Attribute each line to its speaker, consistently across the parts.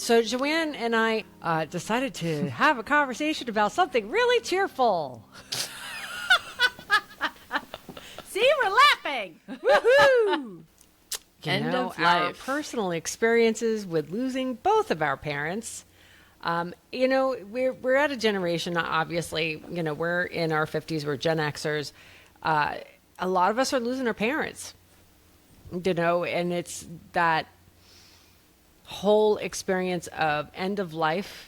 Speaker 1: So Joanne and I decided to have a conversation about something really cheerful.
Speaker 2: See, we're laughing.
Speaker 1: Woohoo!
Speaker 2: End of
Speaker 1: our
Speaker 2: life.
Speaker 1: personal experiences with losing both of our parents. We're at a generation, obviously, we're in our 50s, we're Gen Xers. A lot of us are losing our parents, and it's that whole experience of end of life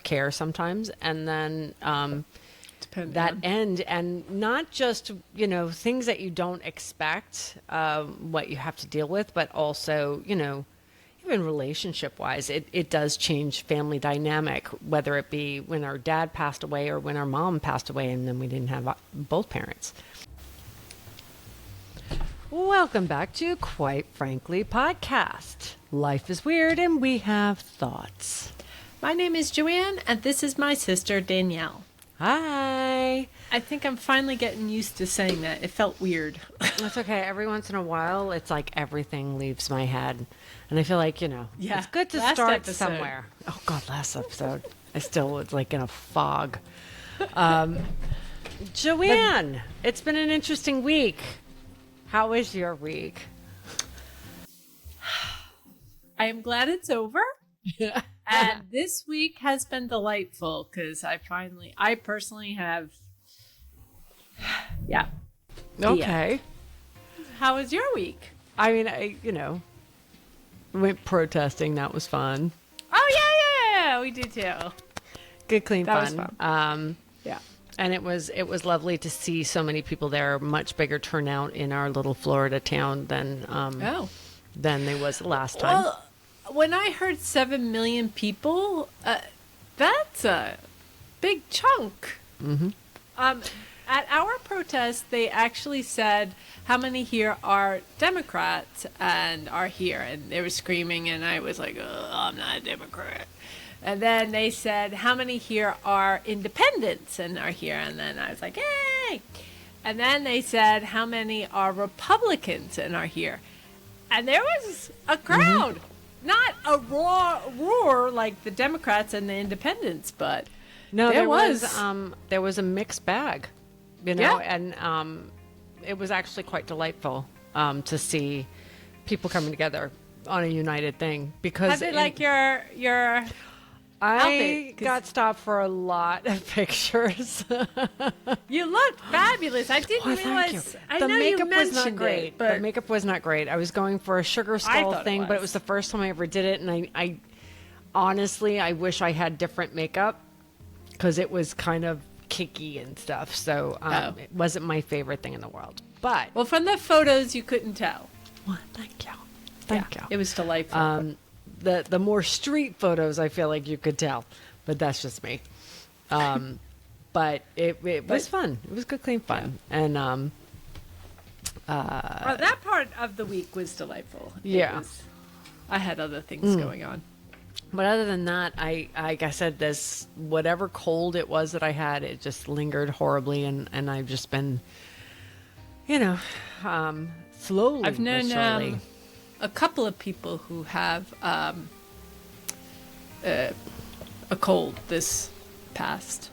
Speaker 1: care sometimes, and then end, and not just things that you don't expect, what you have to deal with, but also even relationship wise, it does change family dynamic, whether it be when our dad passed away or when our mom passed away and then we didn't have both parents. Welcome back to Quite Frankly Podcast. Life is weird and we have thoughts.
Speaker 2: My name is Joanne, and this is my sister, Danielle.
Speaker 1: Hi.
Speaker 2: I think I'm finally getting used to saying that. It felt weird.
Speaker 1: That's okay. Every once in a while, it's like everything leaves my head. And I feel like, it's good to start
Speaker 2: episode.
Speaker 1: somewhere. Oh, God, last episode. I still was like in a fog. Joanne, it's been an interesting week. How is your week?
Speaker 2: I am glad it's over. And this week has been delightful because I personally have, yeah.
Speaker 1: Okay.
Speaker 2: How was your week?
Speaker 1: I mean, went protesting. That was fun.
Speaker 2: Oh, yeah. We did too.
Speaker 1: Good, clean
Speaker 2: That
Speaker 1: fun.
Speaker 2: was fun.
Speaker 1: Yeah. And it was lovely to see so many people there. Much bigger turnout in our little Florida town than there was the last time.
Speaker 2: Well, when I heard 7 million people, that's a big chunk.
Speaker 1: Mm-hmm.
Speaker 2: At our protest, they actually said how many here are Democrats and are here, and they were screaming, and I was like, oh, I'm not a Democrat. And then they said how many here are independents and are here, and then I was like, yay! And then they said how many are Republicans and are here, and there was a crowd. Mm-hmm. Not a roar like the Democrats and the independents, but
Speaker 1: no, there was a mixed bag, and it was actually quite delightful to see people coming together on a united thing. Because
Speaker 2: how did like your
Speaker 1: I got stopped for a lot of pictures.
Speaker 2: You looked fabulous. I didn't realize. I know you mentioned
Speaker 1: was not great.
Speaker 2: it, but
Speaker 1: the makeup was not great. I was going for a sugar skull thing, but it was the first time I ever did it, and I honestly, I wish I had different makeup because it was kind of kicky and stuff. So it wasn't my favorite thing in the world. But
Speaker 2: from the photos, you couldn't tell.
Speaker 1: Well, thank you.
Speaker 2: It was delightful.
Speaker 1: The more street photos, I feel like you could tell, but that's just me. But it was fun. It was good, clean fun. Yeah. And
Speaker 2: that part of the week was delightful. I had other things going on.
Speaker 1: But other than that, like I said, this whatever cold it was that I had, it just lingered horribly, and I've just been, slowly.
Speaker 2: I've known a couple of people who have a cold this past.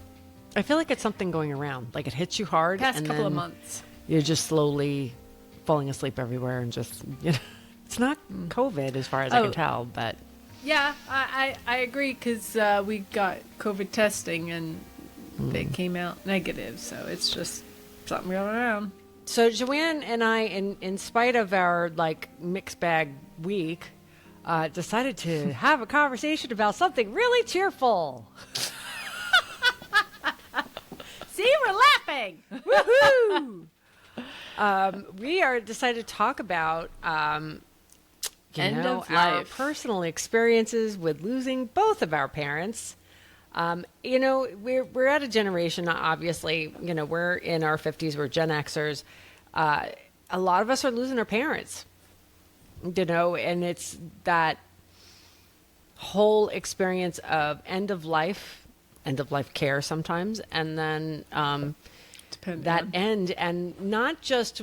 Speaker 1: I feel like it's something going around. Like it hits you hard.
Speaker 2: Past
Speaker 1: and
Speaker 2: couple
Speaker 1: then
Speaker 2: of months.
Speaker 1: You're just slowly falling asleep everywhere, and just it's not COVID as far as I can tell, but.
Speaker 2: Yeah, I agree because we got COVID testing and they came out negative, so it's just something going around.
Speaker 1: So Joanne and I, in spite of our mixed bag week, decided to have a conversation about something really cheerful.
Speaker 2: See, we're laughing.
Speaker 1: Woohoo! We are decided to talk about
Speaker 2: end of
Speaker 1: our
Speaker 2: life.
Speaker 1: personal experiences with losing both of our parents. We're at a generation, obviously, we're in our 50s, we're Gen Xers. A lot of us are losing our parents, and it's that whole experience of end of life care sometimes, and then end, and not just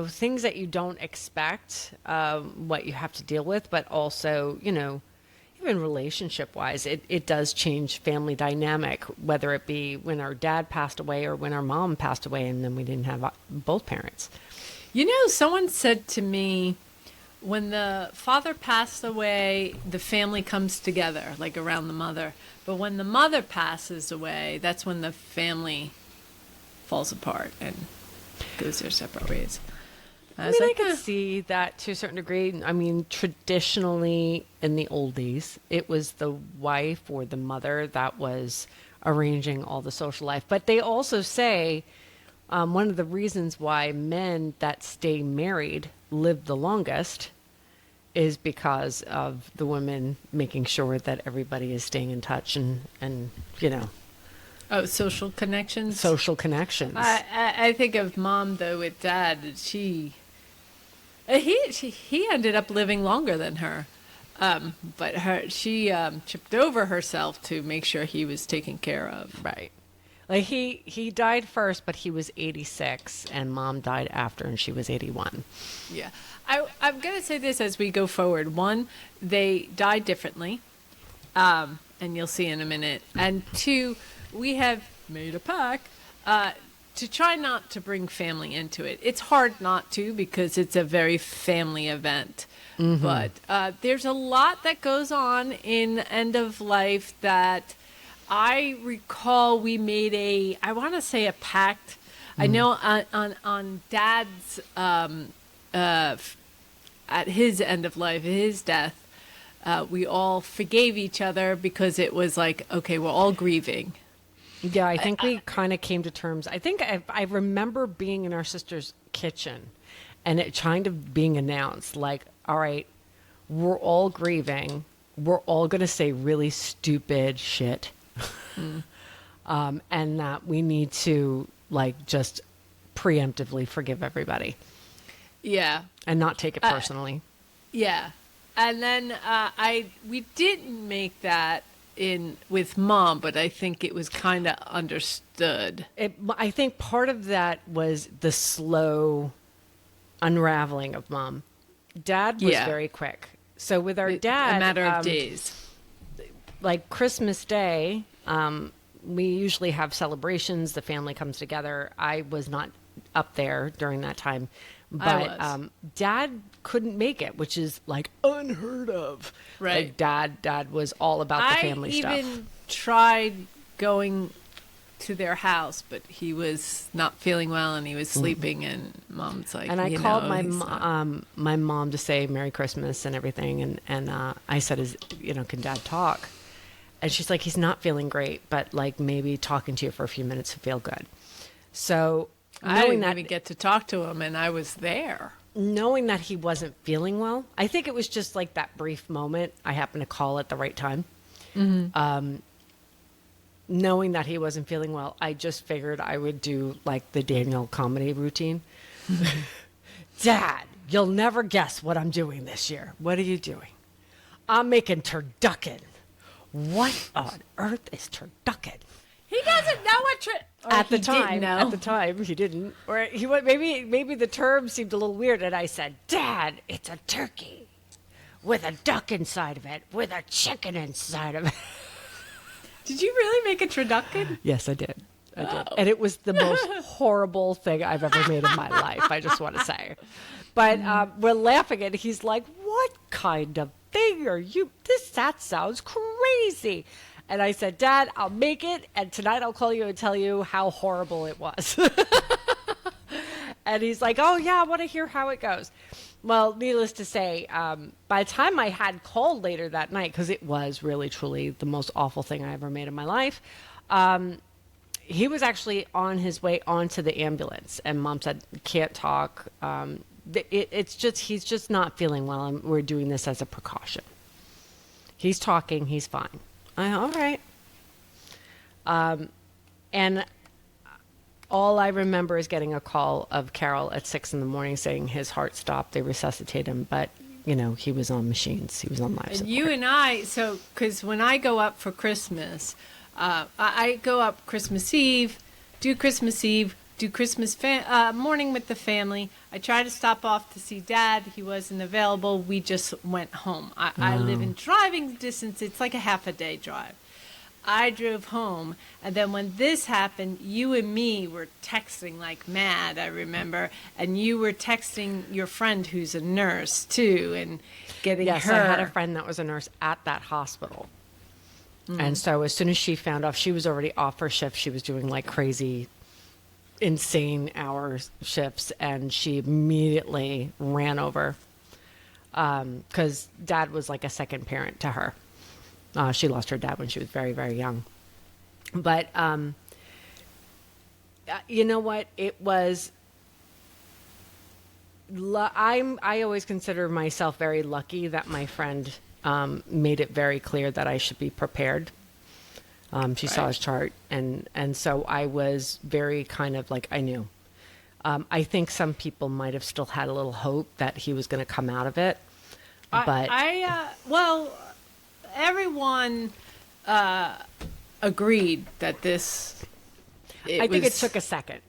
Speaker 1: things that you don't expect, what you have to deal with, but also even even relationship wise, it does change family dynamic, whether it be when our dad passed away or when our mom passed away and then we didn't have both parents.
Speaker 2: You know, someone said to me, when the father passed away, the family comes together, like around the mother. But when the mother passes away, that's when the family falls apart and goes their separate ways.
Speaker 1: I mean, I could see that to a certain degree. I mean, traditionally in the oldies, it was the wife or the mother that was arranging all the social life. But they also say one of the reasons why men that stay married live the longest is because of the women making sure that everybody is staying in touch and you know.
Speaker 2: Oh, social connections?
Speaker 1: Social connections.
Speaker 2: I think of mom, though, with dad. He ended up living longer than her. But she tripped over herself to make sure he was taken care of.
Speaker 1: Right. Like he died first, but he was 86, and mom died after, and she was 81.
Speaker 2: Yeah. I'm going to say this as we go forward. One, they died differently, and you'll see in a minute. And two, we have made a pact to try not to bring family into it. It's hard not to because it's a very family event. Mm-hmm. But there's a lot that goes on in end of life that I recall we made a pact. I know on Dad's at his end of life, his death, we all forgave each other because it was like, okay, we're all grieving.
Speaker 1: Yeah, I think we kind of came to terms. I think I remember being in our sister's kitchen and it kind of being announced like, all right, we're all grieving. We're all going to say really stupid shit. And that we need to like just preemptively forgive everybody.
Speaker 2: Yeah.
Speaker 1: And not take it personally.
Speaker 2: Yeah. And then we didn't make that in with mom, but I think it was kind of understood.
Speaker 1: I think part of that was the slow unraveling of mom. Dad was very quick. So with our dad,
Speaker 2: a matter of days.
Speaker 1: Like Christmas Day, we usually have celebrations. The family comes together. I was not up there during that time, but Dad couldn't make it, which is like unheard of.
Speaker 2: Right.
Speaker 1: Like Dad was all about the family stuff.
Speaker 2: I even tried going to their house, but he was not feeling well and he was sleeping, and mom's like,
Speaker 1: and I called my mom to say Merry Christmas and everything, and I said, can Dad talk? And she's like, he's not feeling great, but like maybe talking to you for a few minutes would feel good. So
Speaker 2: I didn't even get to talk to him, and I was there.
Speaker 1: Knowing that he wasn't feeling well, I think it was just like that brief moment. I happened to call at the right time. Mm-hmm. Knowing that he wasn't feeling well, I just figured I would do like the Danielle comedy routine. Dad, you'll never guess what I'm doing this year. What are you doing? I'm making turducken. What on earth is turducken?
Speaker 2: He doesn't know what
Speaker 1: at the time he didn't, or he went. Maybe the term seemed a little weird, and I said, "Dad, it's a turkey with a duck inside of it, with a chicken inside of it."
Speaker 2: Did you really make a turducken?
Speaker 1: Yes, I did. And it was the most horrible thing I've ever made in my life. I just want to say, but we're laughing, and he's like, "What kind of thing are you? That sounds crazy." And I said, Dad, I'll make it, and tonight I'll call you and tell you how horrible it was. And he's like, oh, yeah, I want to hear how it goes. Well, needless to say, by the time I had called later that night, because it was really, truly the most awful thing I ever made in my life, he was actually on his way onto the ambulance. And Mom said, can't talk. He's just not feeling well, and we're doing this as a precaution. He's talking. He's fine. All right. And all I remember is getting a call of Carol at 6 a.m. saying his heart stopped. They resuscitated him, but he was on machines. He was on life support.
Speaker 2: And you and I, because when I go up for Christmas, I go up Christmas Eve, do Christmas Eve, do Christmas morning with the family. I tried to stop off to see Dad. He wasn't available. We just went home. I live in driving distance. It's like a half a day drive. I drove home, and then when this happened, you and me were texting like mad, I remember, and you were texting your friend who's a nurse, too, and getting
Speaker 1: Yes,
Speaker 2: her.
Speaker 1: I had a friend that was a nurse at that hospital. And so as soon as she found out, she was already off her shift. She was doing like crazy, insane hours shifts, and she immediately ran over because Dad was like a second parent to her. She lost her dad when she was very, very young. But you know what? It was. I always consider myself very lucky that my friend made it very clear that I should be prepared. She saw his chart, and so I was very kind of like I knew. I think some people might have still had a little hope that he was going to come out of it, but
Speaker 2: well, everyone agreed that this.
Speaker 1: I think it took a second.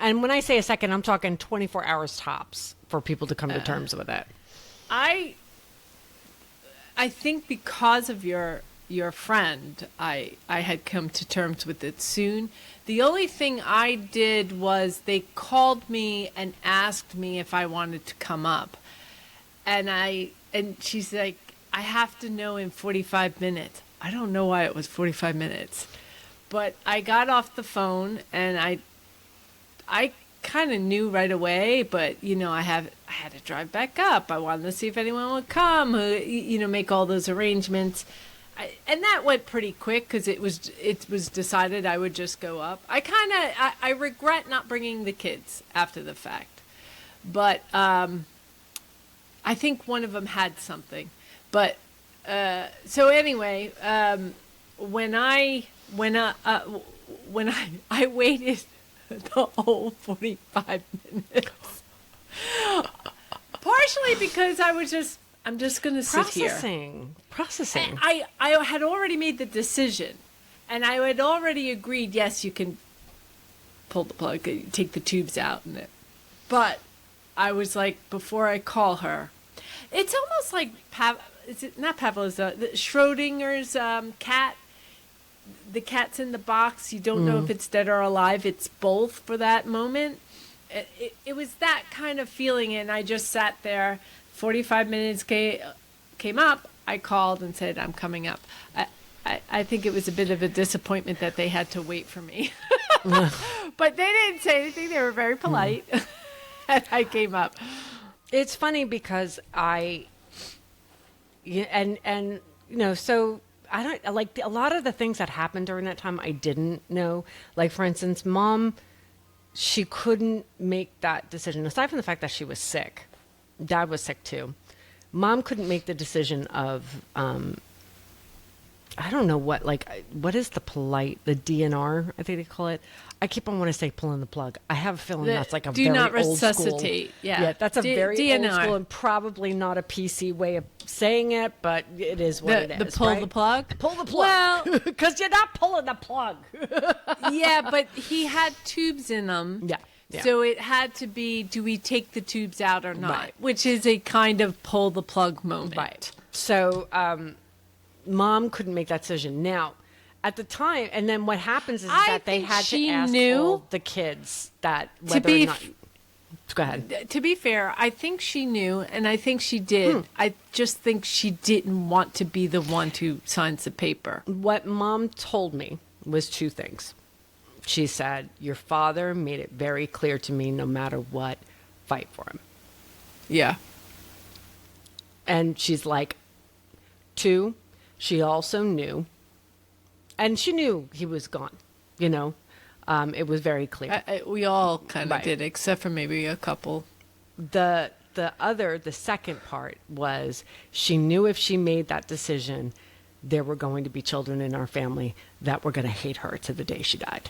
Speaker 1: And when I say a second, I'm talking 24 hours tops for people to come to terms with it.
Speaker 2: I think because of your friend, I had come to terms with it soon. The only thing I did was they called me and asked me if I wanted to come up. And she's like, I have to know in 45 minutes. I don't know why it was 45 minutes. But I got off the phone and I kind of knew right away, but I had to drive back up. I wanted to see if anyone would come, make all those arrangements. And that went pretty quick because it was decided I would just go up. I regret not bringing the kids after the fact, but I think one of them had something. But so anyway, when I waited the whole 45 minutes, partially because I'm just going to sit here.
Speaker 1: Processing.
Speaker 2: I had already made the decision, and I had already agreed, yes, you can pull the plug, take the tubes out. But I was like, before I call her, it's almost like, is it not Pavlov's, Schrodinger's cat. The cat's in the box. You don't know if it's dead or alive. It's both for that moment. It was that kind of feeling, and I just sat there. 45 minutes came up. I called and said, I'm coming up. I think it was a bit of a disappointment that they had to wait for me. But they didn't say anything. They were very polite. And I came up.
Speaker 1: It's funny because so I don't like a lot of the things that happened during that time I didn't know. Like, for instance, Mom, she couldn't make that decision. Aside from the fact that she was sick, Dad was sick too. Mom couldn't make the decision of, I don't know what is the DNR, I think they call it. I keep on wanting to say pulling the plug. I have a feeling that's like a
Speaker 2: do
Speaker 1: very
Speaker 2: not
Speaker 1: old
Speaker 2: resuscitate.
Speaker 1: school.
Speaker 2: Yeah,
Speaker 1: that's a very
Speaker 2: DNR.
Speaker 1: old school and probably not a PC way of saying it, but it is what it is.
Speaker 2: The pull
Speaker 1: right?
Speaker 2: the plug?
Speaker 1: Pull the plug.
Speaker 2: Well,
Speaker 1: because you're not pulling the plug.
Speaker 2: yeah, but he had tubes in them.
Speaker 1: Yeah.
Speaker 2: So it had to be, do we take the tubes out or not?
Speaker 1: Right.
Speaker 2: Which is a kind of pull the plug moment.
Speaker 1: Right. So Mom couldn't make that decision. Now, at the time, and then what happens is that they had to ask all the kids that whether or not. Go ahead.
Speaker 2: To be fair, I think she knew, and I think she did. I just think she didn't want to be the one who signs the paper.
Speaker 1: What Mom told me was two things. She said, your father made it very clear to me, no matter what, fight for him.
Speaker 2: Yeah.
Speaker 1: And she's like, two, she also knew, and she knew he was gone, it was very clear.
Speaker 2: We all kind of
Speaker 1: Right.
Speaker 2: did, except for maybe a couple.
Speaker 1: The second part was she knew if she made that decision, there were going to be children in our family that were going to hate her to the day she died.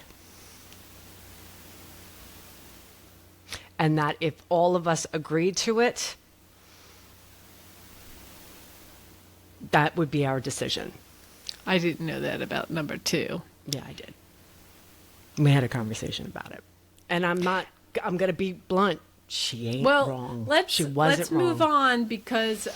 Speaker 1: And that if all of us agreed to it, that would be our decision.
Speaker 2: I didn't know that about number two.
Speaker 1: Yeah, I did. We had a conversation about it. And I'm going to be blunt. She ain't
Speaker 2: Well,
Speaker 1: wrong.
Speaker 2: let's move on because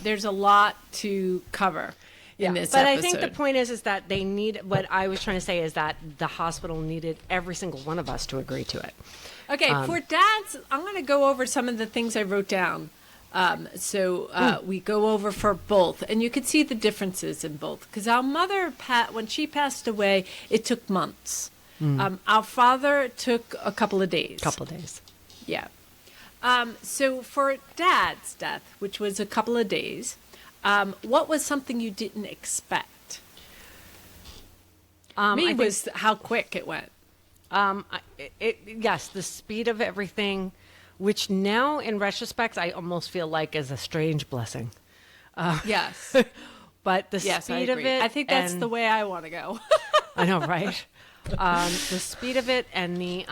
Speaker 2: there's a lot to cover in this
Speaker 1: but
Speaker 2: episode.
Speaker 1: I think the point is that they need, what I was trying to say is that the hospital needed every single one of us to agree to it.
Speaker 2: Okay, for dads, I'm going to go over some of the things I wrote down. We go over for both, and you could see the differences in both. Because our mother, when she passed away, it took months. Our father took a couple of days. Yeah. So for Dad's death, which was a couple of days, what was something you didn't expect? Was how quick it went.
Speaker 1: Yes, the speed of everything, which now in retrospect, I almost feel like is a strange blessing.
Speaker 2: Yes.
Speaker 1: But the speed of it.
Speaker 2: I think that's the way I want to go.
Speaker 1: I know, right? The speed of it and the,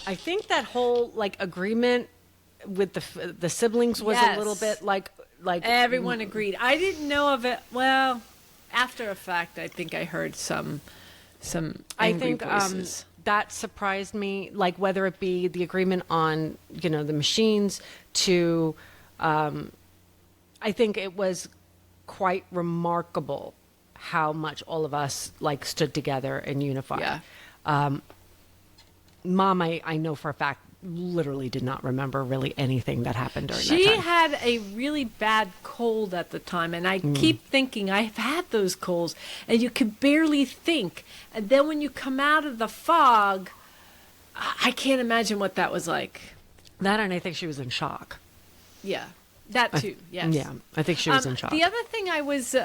Speaker 1: I think that whole like agreement with the siblings was a little bit like
Speaker 2: everyone agreed. I didn't know of it. Well, after a fact, I think I heard some angry voices.
Speaker 1: That surprised me, like whether it be the agreement on, the machines to, I think it was quite remarkable how much all of us like stood together and unified.
Speaker 2: Yeah.
Speaker 1: Mom, I know for a fact, literally did not remember really anything that happened during that time.
Speaker 2: She had a really bad cold at the time, and I keep thinking, I've had those colds, and you can barely think. And then when you come out of the fog, I can't imagine what that was like.
Speaker 1: That, and I think she was in shock.
Speaker 2: Yeah, that too, yes.
Speaker 1: Yeah, I think she was in shock.
Speaker 2: The other thing I was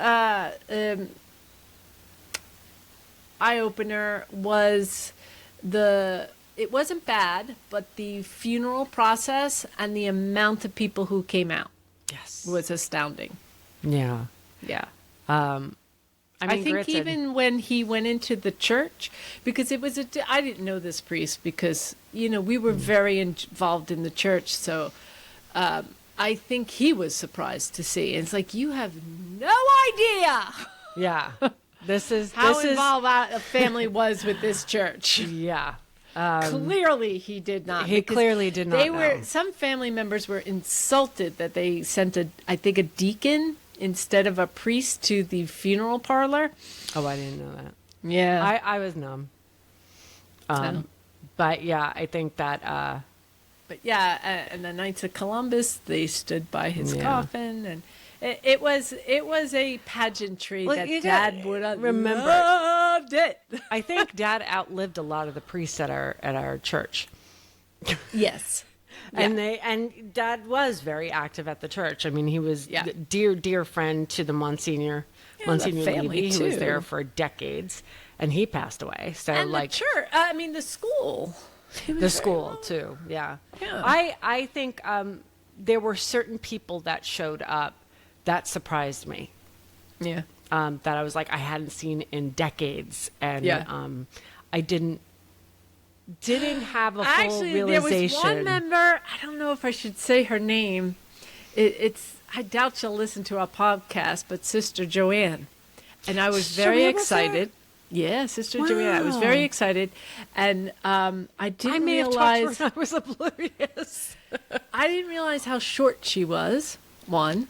Speaker 2: eye-opener was it wasn't bad, but the funeral process and the amount of people who came out was astounding.
Speaker 1: Yeah.
Speaker 2: Yeah.
Speaker 1: I
Speaker 2: think even when he went into the church, because it was I didn't know this priest because, we were very involved in the church. So I think he was surprised to see. And it's like, you have no idea.
Speaker 1: Yeah. This is
Speaker 2: how involved a family was with this church.
Speaker 1: Yeah.
Speaker 2: Clearly, he did not.
Speaker 1: He clearly did not.
Speaker 2: Some family members were insulted that they sent a deacon instead of a priest to the funeral parlor.
Speaker 1: Oh, I didn't know that.
Speaker 2: Yeah,
Speaker 1: I was numb. But yeah, I think that.
Speaker 2: But yeah, and the Knights of Columbus, they stood by his coffin, and it was a pageantry that Dad would have loved it.
Speaker 1: I think Dad outlived a lot of the priests at our church.
Speaker 2: Yes.
Speaker 1: And Dad was very active at the church. I mean, he was a dear friend to the Monsignor
Speaker 2: family
Speaker 1: Levy,
Speaker 2: too.
Speaker 1: who was there for decades, and he passed away. So
Speaker 2: and the church, the school.
Speaker 1: The school too, yeah. I think there were certain people that showed up that surprised me.
Speaker 2: Yeah.
Speaker 1: That I was like, I hadn't seen in decades, and I didn't have a full realization.
Speaker 2: There was one member. I don't know if I should say her name. I doubt she'll listen to our podcast, but Sister Joanne, and I was very excited. Yeah, Sister Joanne. I was very excited, and I didn't realize
Speaker 1: I was oblivious.
Speaker 2: I didn't realize how short she was. One.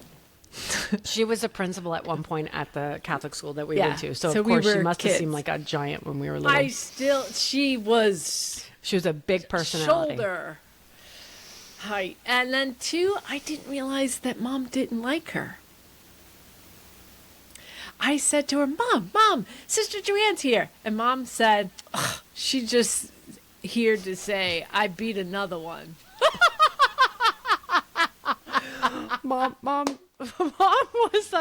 Speaker 1: She was a principal at one point at the Catholic school that we went to. So of course, she must have seemed like a giant when we were little.
Speaker 2: She was
Speaker 1: a big personality.
Speaker 2: Shoulder height. And then two, I didn't realize that Mom didn't like her. I said to her, Mom, Sister Joanne's here. And Mom said, she's just here to say, I beat another one.
Speaker 1: Mom was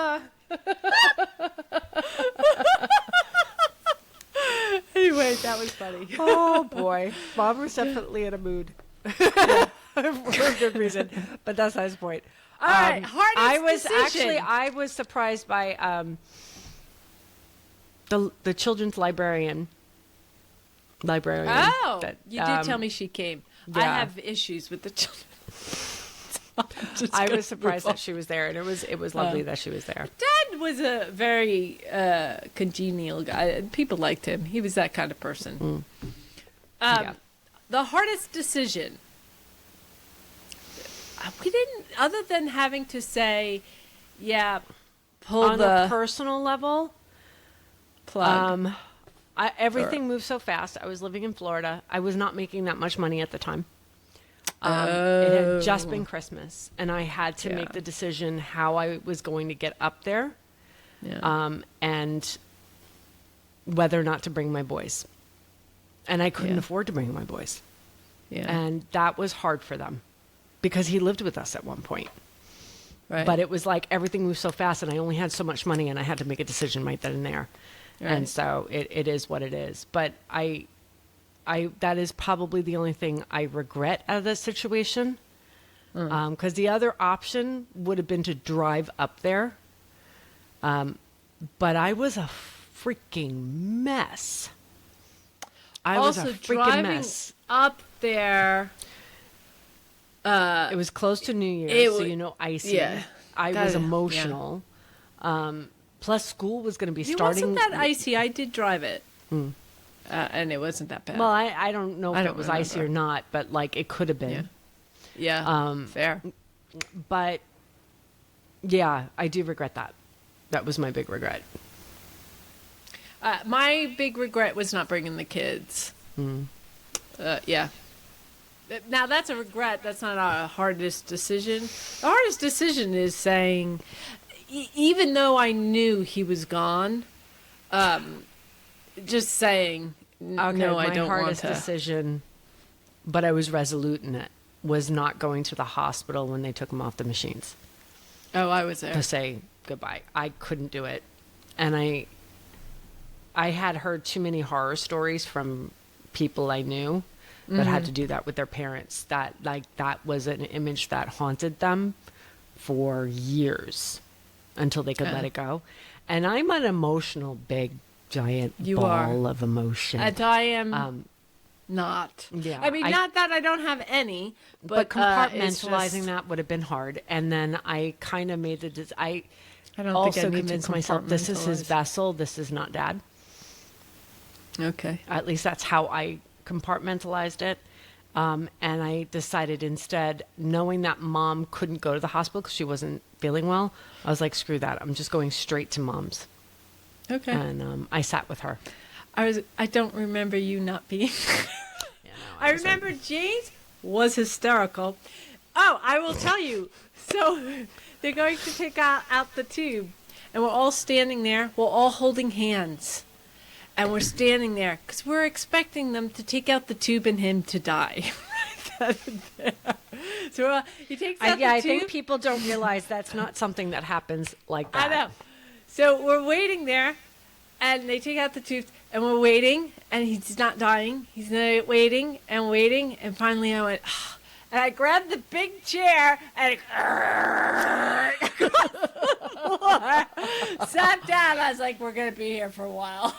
Speaker 2: Anyway, that was funny.
Speaker 1: Oh boy, Mom was definitely in a mood for a good reason, but that's not his point.
Speaker 2: All right, hardest decision.
Speaker 1: I was surprised by the children's librarian.
Speaker 2: Oh, you did tell me she came.
Speaker 1: Yeah.
Speaker 2: I have issues with the children.
Speaker 1: I was surprised that she was there, and it was lovely that she was there.
Speaker 2: Dad was a very congenial guy. People liked him. He was that kind of person. the hardest decision. We didn't, other than having to say, yeah, pull
Speaker 1: On
Speaker 2: the
Speaker 1: a personal level,
Speaker 2: plug.
Speaker 1: everything moved so fast. I was living in Florida. I was not making that much money at the time. It had just been Christmas, and I had to make the decision how I was going to get up there, and whether or not to bring my boys. And I couldn't afford to bring my boys.
Speaker 2: Yeah.
Speaker 1: And that was hard for them because he lived with us at one point.
Speaker 2: Right.
Speaker 1: But it was like everything moved so fast, and I only had so much money, and I had to make a decision right then and there.
Speaker 2: Right.
Speaker 1: And so it is what it is. But I that is probably the only thing I regret out of this situation. Because the other option would have been to drive up there. But I was a freaking mess. I was a freaking
Speaker 2: driving
Speaker 1: mess.
Speaker 2: up there.
Speaker 1: It was close to New Year's, so icy.
Speaker 2: Yeah.
Speaker 1: I
Speaker 2: That
Speaker 1: was
Speaker 2: is-
Speaker 1: emotional. Plus, school was going to be
Speaker 2: It
Speaker 1: starting.
Speaker 2: wasn't that icy. I did drive it. And it wasn't that bad.
Speaker 1: Well, I don't know if
Speaker 2: I
Speaker 1: it
Speaker 2: don't
Speaker 1: was icy or
Speaker 2: remember.
Speaker 1: not, but like it could have been.
Speaker 2: Yeah. Fair.
Speaker 1: But yeah, I do regret that. That was my big regret.
Speaker 2: My big regret was not bringing the kids. Yeah. Now that's a regret. That's not our hardest decision. The hardest decision is saying, even though I knew he was gone, just saying,
Speaker 1: Okay,
Speaker 2: no,
Speaker 1: my
Speaker 2: I don't want
Speaker 1: hardest
Speaker 2: to.
Speaker 1: decision, but I was resolute in it, was not going to the hospital when they took him off the machines
Speaker 2: Oh, I was there.
Speaker 1: to say goodbye. I couldn't do it. And I had heard too many horror stories from people I knew that had to do that with their parents. That was an image that haunted them for years until they could let it go. And I'm an emotional, big, giant
Speaker 2: You
Speaker 1: ball
Speaker 2: are.
Speaker 1: of emotion.
Speaker 2: And I am not.
Speaker 1: yeah,
Speaker 2: I mean, not that I don't have any, but,
Speaker 1: but compartmentalizing
Speaker 2: it's just,
Speaker 1: that would have been hard. And then I kind of made I
Speaker 2: I don't
Speaker 1: also
Speaker 2: think I need
Speaker 1: convinced
Speaker 2: to
Speaker 1: myself this is his
Speaker 2: compartmentalize.
Speaker 1: vessel. This is not dad.
Speaker 2: Okay.
Speaker 1: At least that's how I compartmentalized it. And I decided instead, knowing that mom couldn't go to the hospital because she wasn't feeling well, I was like, screw that. I'm just going straight to mom's.
Speaker 2: Okay.
Speaker 1: And I sat with her.
Speaker 2: I don't remember you not being.
Speaker 1: Yeah, no,
Speaker 2: I
Speaker 1: was
Speaker 2: remember James was hysterical. Oh, I will tell you. So they're going to take out the tube, and we're all standing there. We're all holding hands, and we're standing there because we're expecting them to take out the tube and him to die. So he takes out the
Speaker 1: I
Speaker 2: tube.
Speaker 1: think people don't realize that's not something that happens like that.
Speaker 2: I know. So we're waiting there, and they take out the tubes, and we're waiting, and he's not dying. He's waiting, and finally I went, "Ah," and I grabbed the big chair, and sat down. I was like, we're going to be here for a while.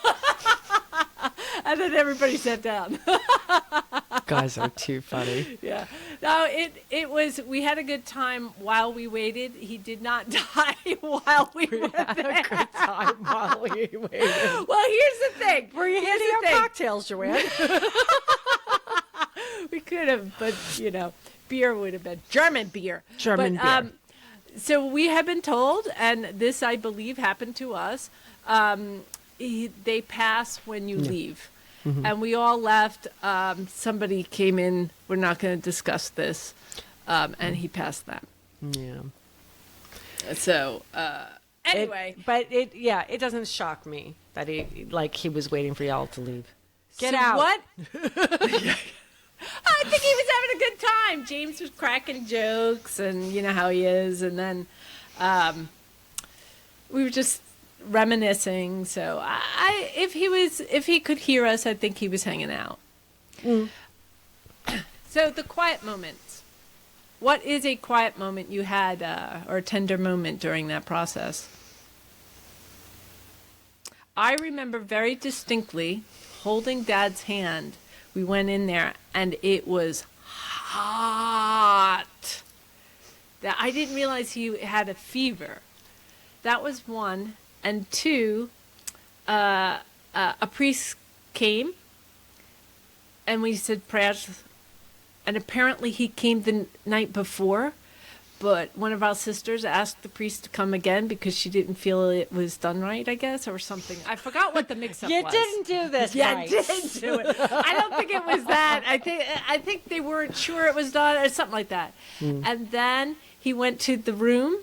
Speaker 2: And then everybody sat down.
Speaker 1: Guys are too funny.
Speaker 2: Yeah. No, it was, we had a good time while we waited. He did not die while we were
Speaker 1: Had
Speaker 2: there.
Speaker 1: a good time while we waited.
Speaker 2: Well, here's the thing.
Speaker 1: Were you
Speaker 2: Here's
Speaker 1: handing
Speaker 2: the
Speaker 1: out
Speaker 2: thing.
Speaker 1: cocktails, Joanne?
Speaker 2: We could have, but, beer would have been German beer.
Speaker 1: German beer.
Speaker 2: So we have been told, and this, I believe, happened to us, they pass when you leave.
Speaker 1: Mm-hmm.
Speaker 2: And we all left. Somebody came in. We're not going to discuss this. And he passed them.
Speaker 1: Yeah.
Speaker 2: So, anyway.
Speaker 1: It doesn't shock me that he was waiting for y'all to leave. Get
Speaker 2: So
Speaker 1: out.
Speaker 2: What? I think he was having a good time. James was cracking jokes, and you know how he is. And then we were just reminiscing. So if he could hear us, I think he was hanging out. So the quiet moments. What is a quiet moment you had, or a tender moment during that process? I remember very distinctly holding Dad's hand. We went in there, and it was hot. That I didn't realize he had a fever. That was one. And two, a priest came, and we said prayers, and apparently he came the night before, but one of our sisters asked the priest to come again because she didn't feel it was done right, I guess, or something. I forgot what the mix-up
Speaker 1: You
Speaker 2: was.
Speaker 1: didn't do this
Speaker 2: Yeah,
Speaker 1: right.
Speaker 2: I didn't do it. I don't think it was that. I think they weren't sure it was done or something like that. And then he went to the room,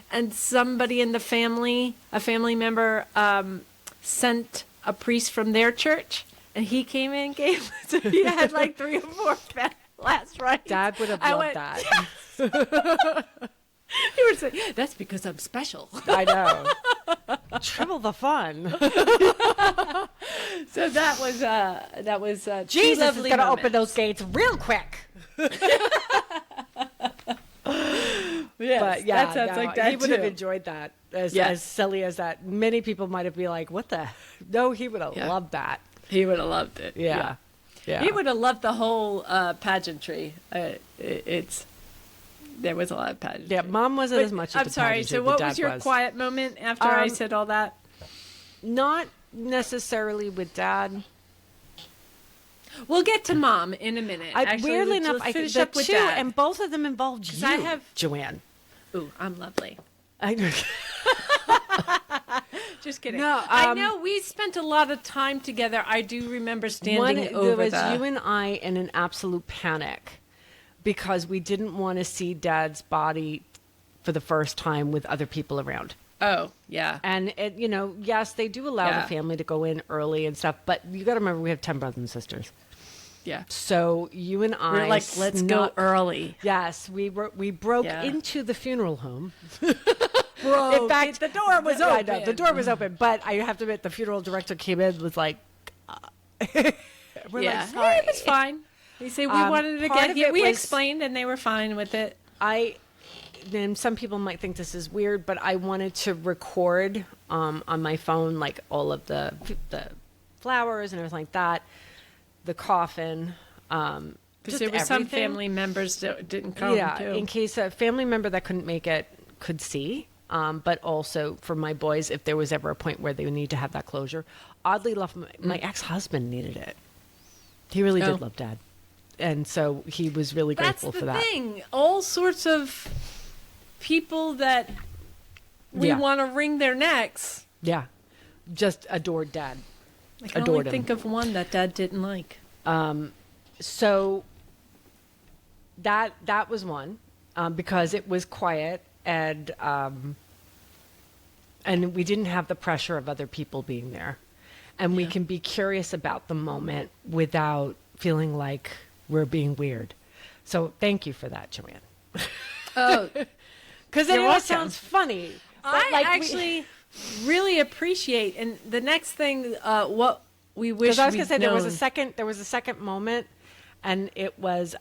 Speaker 2: and somebody in the family, a family member, sent a priest from their church, and he came in and gave. So he had like 3 or 4 last right.
Speaker 1: Dad would have loved that.
Speaker 2: He would say, "That's because I'm special."
Speaker 1: I know. Triple the fun.
Speaker 2: So that was
Speaker 1: Jesus is going to open those gates real quick.
Speaker 2: Yes,
Speaker 1: But yeah,
Speaker 2: that sounds
Speaker 1: no,
Speaker 2: like that
Speaker 1: he would have
Speaker 2: too.
Speaker 1: enjoyed that. As
Speaker 2: Yes.
Speaker 1: silly as that, many people might have been like, "What the?" No, he would have
Speaker 2: Yeah.
Speaker 1: loved that.
Speaker 2: He would have loved it.
Speaker 1: Yeah.
Speaker 2: He would have loved the whole pageantry. There was a lot of pageantry.
Speaker 1: Yeah, Mom wasn't
Speaker 2: But
Speaker 1: as much.
Speaker 2: I'm
Speaker 1: into
Speaker 2: sorry.
Speaker 1: pageantry,
Speaker 2: So,
Speaker 1: but
Speaker 2: what
Speaker 1: Dad
Speaker 2: was your quiet moment after I said all that?
Speaker 1: Not necessarily with Dad.
Speaker 2: We'll get to Mom in a minute. Actually,
Speaker 1: Weirdly
Speaker 2: let's
Speaker 1: enough,
Speaker 2: finish
Speaker 1: the
Speaker 2: up with
Speaker 1: two,
Speaker 2: Dad.
Speaker 1: and both of them involved you,
Speaker 2: I have-
Speaker 1: Joanne.
Speaker 2: Ooh, I'm lovely.
Speaker 1: I
Speaker 2: Just kidding.
Speaker 1: No,
Speaker 2: I know we spent a lot of time together. I do remember standing
Speaker 1: there
Speaker 2: over
Speaker 1: was
Speaker 2: the...
Speaker 1: you and I in an absolute panic because we didn't want to see Dad's body for the first time with other people around.
Speaker 2: Oh, yeah.
Speaker 1: And yes, they do allow
Speaker 2: Yeah.
Speaker 1: the family to go in early and stuff, but you got to remember we have 10 brothers and sisters.
Speaker 2: Yeah.
Speaker 1: So you and I
Speaker 2: We're like, let's go
Speaker 1: snuck-
Speaker 2: early.
Speaker 1: Yes, we broke
Speaker 2: Yeah.
Speaker 1: into the funeral home.
Speaker 2: Bro,
Speaker 1: In fact,
Speaker 2: the door was
Speaker 1: I
Speaker 2: open.
Speaker 1: know, the door was open, but I have to admit, the funeral director came in was like, "We're
Speaker 2: Yeah.
Speaker 1: like, sorry."
Speaker 2: It was fine. They say we wanted to
Speaker 1: part
Speaker 2: get
Speaker 1: of
Speaker 2: here.
Speaker 1: it
Speaker 2: We
Speaker 1: was-
Speaker 2: explained, and they were fine with it.
Speaker 1: Then some people might think this is weird, but I wanted to record on my phone like all of the flowers and everything like that, the coffin.
Speaker 2: Because
Speaker 1: Just
Speaker 2: there were some
Speaker 1: everything.
Speaker 2: family members that didn't come,
Speaker 1: Yeah,
Speaker 2: too.
Speaker 1: in case a family member that couldn't make it could see. But also for my boys, if there was ever a point where they would need to have that closure. Oddly enough, my ex-husband needed it. He really
Speaker 2: Oh.
Speaker 1: did love Dad. And so he was really
Speaker 2: That's
Speaker 1: grateful
Speaker 2: the
Speaker 1: for that.
Speaker 2: thing. All sorts of people that we
Speaker 1: Yeah.
Speaker 2: want to wring their necks.
Speaker 1: Yeah. Just adored Dad.
Speaker 2: I can
Speaker 1: Adored
Speaker 2: only think of one that Dad didn't like.
Speaker 1: So that was one, because it was quiet and we didn't have the pressure of other people being there. And we can be curious about the moment without feeling like we're being weird. So thank you for that, Joanne.
Speaker 2: Oh,
Speaker 1: Because
Speaker 2: You're
Speaker 1: it
Speaker 2: welcome.
Speaker 1: sounds funny. But
Speaker 2: I actually really appreciate. And the next thing, what we wish
Speaker 1: because I was
Speaker 2: we'd
Speaker 1: going to say
Speaker 2: known.
Speaker 1: there was a second moment, and it was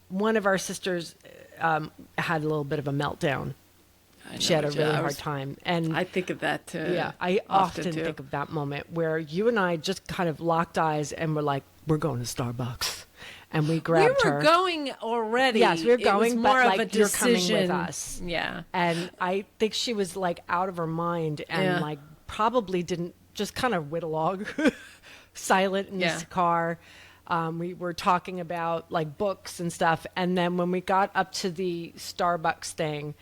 Speaker 1: one of our sisters had a little bit of a meltdown.
Speaker 2: I
Speaker 1: She had a
Speaker 2: know,
Speaker 1: really
Speaker 2: I
Speaker 1: hard
Speaker 2: was-
Speaker 1: time, and
Speaker 2: I think of that too.
Speaker 1: yeah, I often
Speaker 2: too.
Speaker 1: think of that moment where you and I just kind of locked eyes and were like, "We're going to Starbucks," and we
Speaker 2: We
Speaker 1: grabbed
Speaker 2: were
Speaker 1: her.
Speaker 2: going already.
Speaker 1: Yes, we were
Speaker 2: It was
Speaker 1: going,
Speaker 2: more
Speaker 1: but
Speaker 2: of
Speaker 1: like
Speaker 2: a
Speaker 1: you're coming with
Speaker 2: decision.
Speaker 1: us.
Speaker 2: Yeah.
Speaker 1: And I think she was like out of her mind and
Speaker 2: Yeah.
Speaker 1: like probably didn't just kind of went along silent in
Speaker 2: Yeah.
Speaker 1: this car. We were talking about like books and stuff. And then when we got up to the Starbucks thing,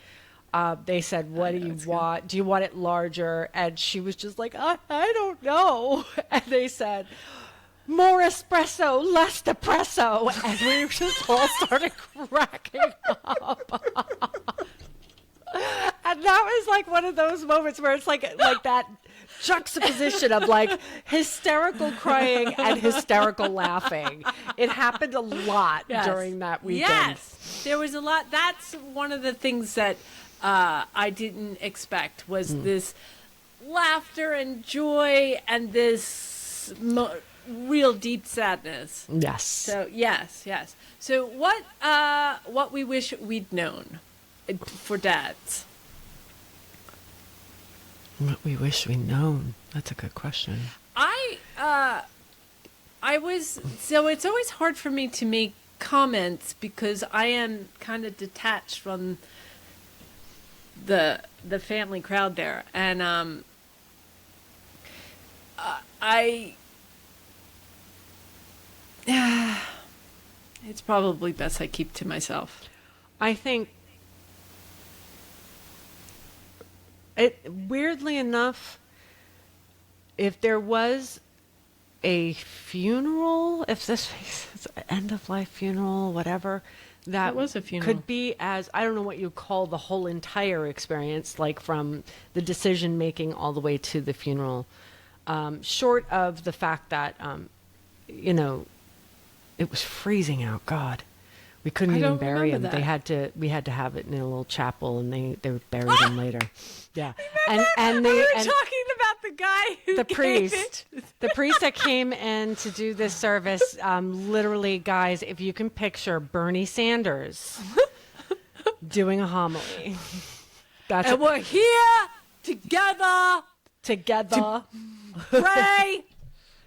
Speaker 1: they said, "What do you want? Do you want it larger?" And she was just like, I don't know. And they said, "More espresso, less depresso." And we just all started cracking up. And that was like one of those moments where it's like that juxtaposition of like hysterical crying and hysterical laughing. It happened a lot
Speaker 2: Yes.
Speaker 1: during that weekend.
Speaker 2: Yes, there was a lot. That's one of the things that I didn't expect was
Speaker 1: Hmm.
Speaker 2: this laughter and joy and this real deep sadness.
Speaker 1: Yes.
Speaker 2: So yes. So what we wish we'd known for dads.
Speaker 1: What we wish we'd known. That's a good question.
Speaker 2: So it's always hard for me to make comments because I am kind of detached from the family crowd there, and It's probably best I keep to myself.
Speaker 1: I think it, weirdly enough, if there was a funeral, if this is an end of life funeral, whatever, that
Speaker 2: It was a funeral.
Speaker 1: could be as, I don't know what you call the whole entire experience, like from the decision making all the way to the funeral, short of the fact that, you know, it was freezing out. God, we couldn't
Speaker 2: I
Speaker 1: even
Speaker 2: don't
Speaker 1: bury him.
Speaker 2: remember
Speaker 1: We had to have it in a little chapel, and they buried him later. Yeah,
Speaker 2: We
Speaker 1: and
Speaker 2: were
Speaker 1: and
Speaker 2: talking about the guy who
Speaker 1: the
Speaker 2: gave
Speaker 1: priest,
Speaker 2: it.
Speaker 1: the priest that came in to do this service, literally, guys, if you can picture Bernie Sanders doing a homily, that's
Speaker 2: And we're here together
Speaker 1: together.
Speaker 2: pray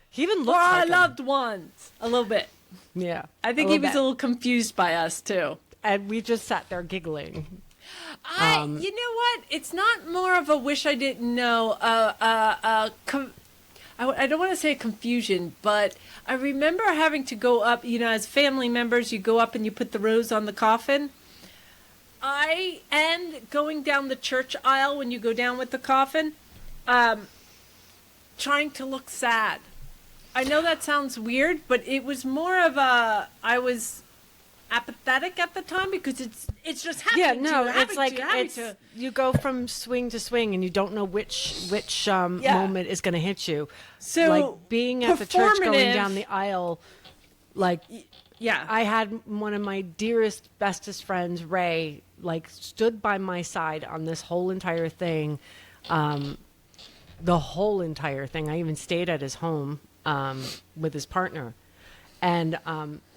Speaker 1: He even
Speaker 2: for
Speaker 1: looks
Speaker 2: our
Speaker 1: like him.
Speaker 2: loved ones. A little bit.
Speaker 1: Yeah,
Speaker 2: I think he was a little confused by us too.
Speaker 1: and we just sat there giggling.
Speaker 2: You know what? It's not more of a wish I didn't know. I don't want to say confusion, but I remember having to go up. You know, as family members, you go up and you put the rose on the coffin. And going down the church aisle when you go down with the coffin, trying to look sad. I know that sounds weird, but it was more of a. I was apathetic at the time because it's just happening.
Speaker 1: Yeah, no,
Speaker 2: to,
Speaker 1: it's like
Speaker 2: having
Speaker 1: it's
Speaker 2: to.
Speaker 1: you go from swing to swing, and you don't know which moment is going to hit you.
Speaker 2: So,
Speaker 1: like being at the church, going
Speaker 2: performative-
Speaker 1: down the aisle, like
Speaker 2: Yeah.
Speaker 1: I had one of my dearest, bestest friends, Ray, like stood by my side on this whole entire thing, the whole entire thing. I even stayed at his home with his partner, and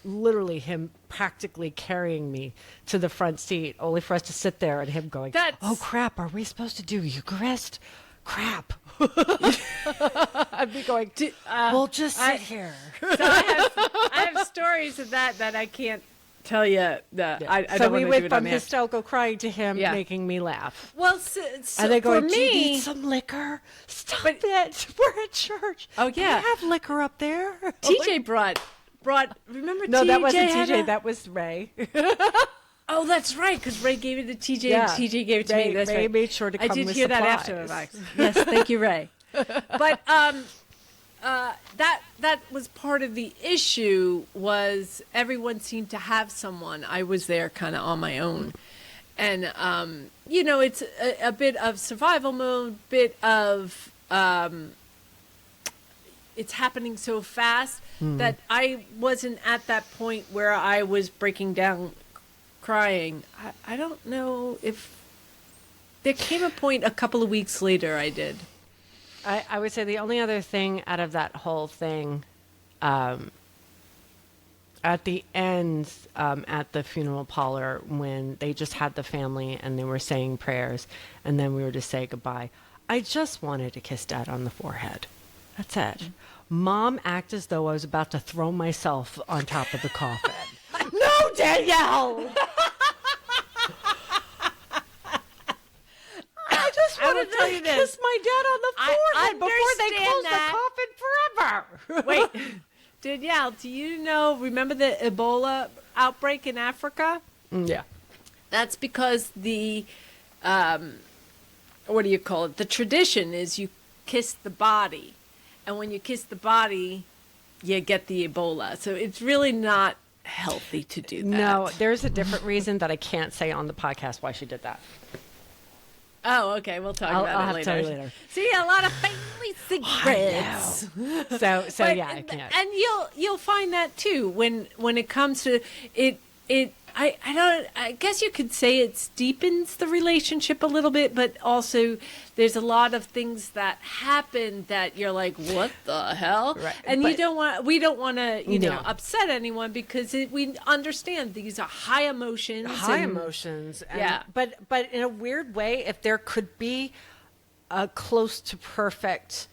Speaker 1: literally him practically carrying me to the front seat, only for us to sit there and him going,
Speaker 2: That's-
Speaker 1: "Oh crap! Are we supposed to do Eucharist? Crap!" I'd be going, "We'll just sit here."
Speaker 2: So I have stories of that I can't tell you. I
Speaker 1: So
Speaker 2: don't
Speaker 1: we
Speaker 2: wanna
Speaker 1: went
Speaker 2: do it
Speaker 1: from
Speaker 2: on air.
Speaker 1: hysterical crying to him
Speaker 2: Yeah.
Speaker 1: making me laugh.
Speaker 2: Well, so
Speaker 1: And they
Speaker 2: for
Speaker 1: go, "Do you
Speaker 2: me,
Speaker 1: need some liquor? Stop
Speaker 2: But-
Speaker 1: it! We're at church.
Speaker 2: Oh, yeah.
Speaker 1: They have liquor up there."
Speaker 2: TJ brought. Remember?
Speaker 1: No,
Speaker 2: TJ
Speaker 1: that wasn't
Speaker 2: had
Speaker 1: TJ.
Speaker 2: a-
Speaker 1: That was Ray.
Speaker 2: Oh, that's right, because Ray gave it to TJ
Speaker 1: Yeah.
Speaker 2: and TJ gave it to
Speaker 1: Ray-
Speaker 2: me. That's
Speaker 1: Ray
Speaker 2: right.
Speaker 1: made sure to
Speaker 2: I
Speaker 1: come
Speaker 2: did
Speaker 1: with
Speaker 2: hear that
Speaker 1: supplies.
Speaker 2: after. Yes, thank you, Ray. But that was part of the issue. Was everyone seemed to have someone. I was there kind of on my own, and you know, it's a bit of survival mode, bit of it's happening so fast that I wasn't at that point where I was breaking down crying. I don't know if there came a point a couple of weeks later I did.
Speaker 1: I would say the only other thing out of that whole thing, at the end, at the funeral parlor, when they just had the family and they were saying prayers, and then we were to say goodbye, I just wanted to kiss Dad on the forehead. That's it. Mom acted as though I was about to throw myself on top of the coffin. No, Danielle! I just
Speaker 2: I will
Speaker 1: wanted
Speaker 2: tell
Speaker 1: to
Speaker 2: you this.
Speaker 1: kiss my dad on the
Speaker 2: I
Speaker 1: forehead before they
Speaker 2: understand
Speaker 1: closed
Speaker 2: that.
Speaker 1: the coffin forever.
Speaker 2: Wait, Danielle, do you remember the Ebola outbreak in Africa?
Speaker 1: Yeah.
Speaker 2: That's because the, what do you call it? The tradition is you kiss the body. And when you kiss the body, you get the Ebola. So it's really not healthy to do that.
Speaker 1: No, there's a different reason that I can't say on the podcast why she did that.
Speaker 2: Oh, okay. We'll talk
Speaker 1: I'll
Speaker 2: about
Speaker 1: have
Speaker 2: it
Speaker 1: to tell
Speaker 2: later.
Speaker 1: you later.
Speaker 2: See, a lot of family secrets.
Speaker 1: So
Speaker 2: But-
Speaker 1: yeah, I can't.
Speaker 2: And you'll find that too when it comes to it. I guess you could say it deepens the relationship a little bit, but also there's a lot of things that happen that you're like, what the hell?
Speaker 1: Right.
Speaker 2: And
Speaker 1: But-
Speaker 2: we don't want to
Speaker 1: No.
Speaker 2: upset anyone because we understand these are high emotions.
Speaker 1: High
Speaker 2: and-
Speaker 1: emotions. And,
Speaker 2: Yeah.
Speaker 1: But in a weird way, if there could be a close to perfect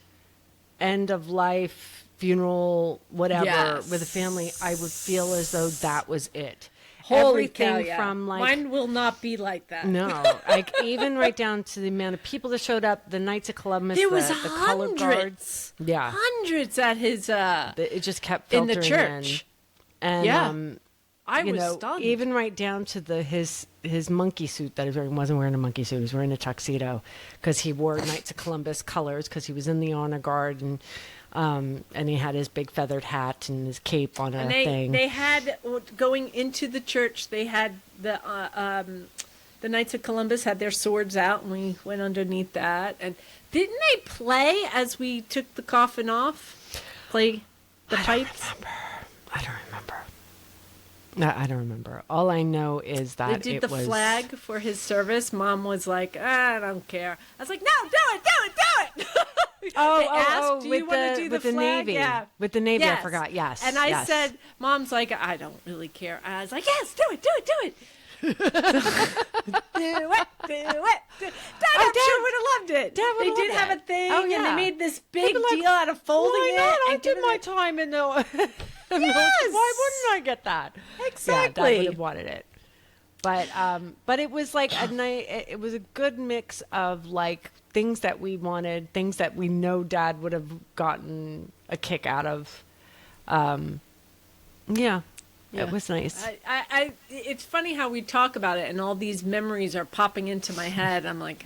Speaker 1: end of life funeral, whatever,
Speaker 2: Yes.
Speaker 1: with a family, I would feel as though that was it.
Speaker 2: Holy
Speaker 1: Everything
Speaker 2: cow, yeah.
Speaker 1: from like
Speaker 2: Mine will not be like that.
Speaker 1: no, like even right down to the amount of people that showed up, the Knights of Columbus,
Speaker 2: There was
Speaker 1: the color guards.
Speaker 2: hundreds.
Speaker 1: Yeah.
Speaker 2: Hundreds at his
Speaker 1: It just kept
Speaker 2: in the
Speaker 1: filtering
Speaker 2: church.
Speaker 1: And
Speaker 2: Yeah. I
Speaker 1: you
Speaker 2: was
Speaker 1: know,
Speaker 2: stunned.
Speaker 1: even right down to his monkey suit that he was wearing. Wasn't wearing a monkey suit. He was wearing a tuxedo because he wore Knights of Columbus colors because he was in the honor guard, and he had his big feathered hat and his cape on a thing.
Speaker 2: They had, going into the church, they had the Knights of Columbus had their swords out, and we went underneath that. And didn't they play as we took the coffin off? Play the pipes?
Speaker 1: I don't remember. No, I don't remember. All I know is that
Speaker 2: They did the flag for his service. Mom was like, I don't care. I was like, no, do it. They asked, do you want to do the
Speaker 1: with the
Speaker 2: flag?
Speaker 1: Navy.
Speaker 2: Yeah.
Speaker 1: With the Navy,
Speaker 2: Yes.
Speaker 1: I forgot. Yes.
Speaker 2: And I
Speaker 1: yes.
Speaker 2: said, Mom's like, I don't really care. I was like, yes, do it. do it. Dad, I'm sure would have loved it.
Speaker 1: Dad
Speaker 2: They
Speaker 1: would've
Speaker 2: did
Speaker 1: loved
Speaker 2: have
Speaker 1: it.
Speaker 2: a thing,
Speaker 1: Oh,
Speaker 2: and
Speaker 1: yeah.
Speaker 2: they made this big
Speaker 1: They'd be like,
Speaker 2: deal out of folding
Speaker 1: Why
Speaker 2: it.
Speaker 1: not? I
Speaker 2: and
Speaker 1: did
Speaker 2: giving
Speaker 1: my
Speaker 2: it-
Speaker 1: time in the.
Speaker 2: Yes.
Speaker 1: Why wouldn't I get that?
Speaker 2: Exactly.
Speaker 1: Yeah, Dad would have wanted it. But it was like a night. It was a good mix of like things that we wanted, things that we know Dad would have gotten a kick out of. Yeah.
Speaker 2: Yeah.
Speaker 1: It was nice.
Speaker 2: It's funny how we talk about it, and all these memories are popping into my head. I'm like,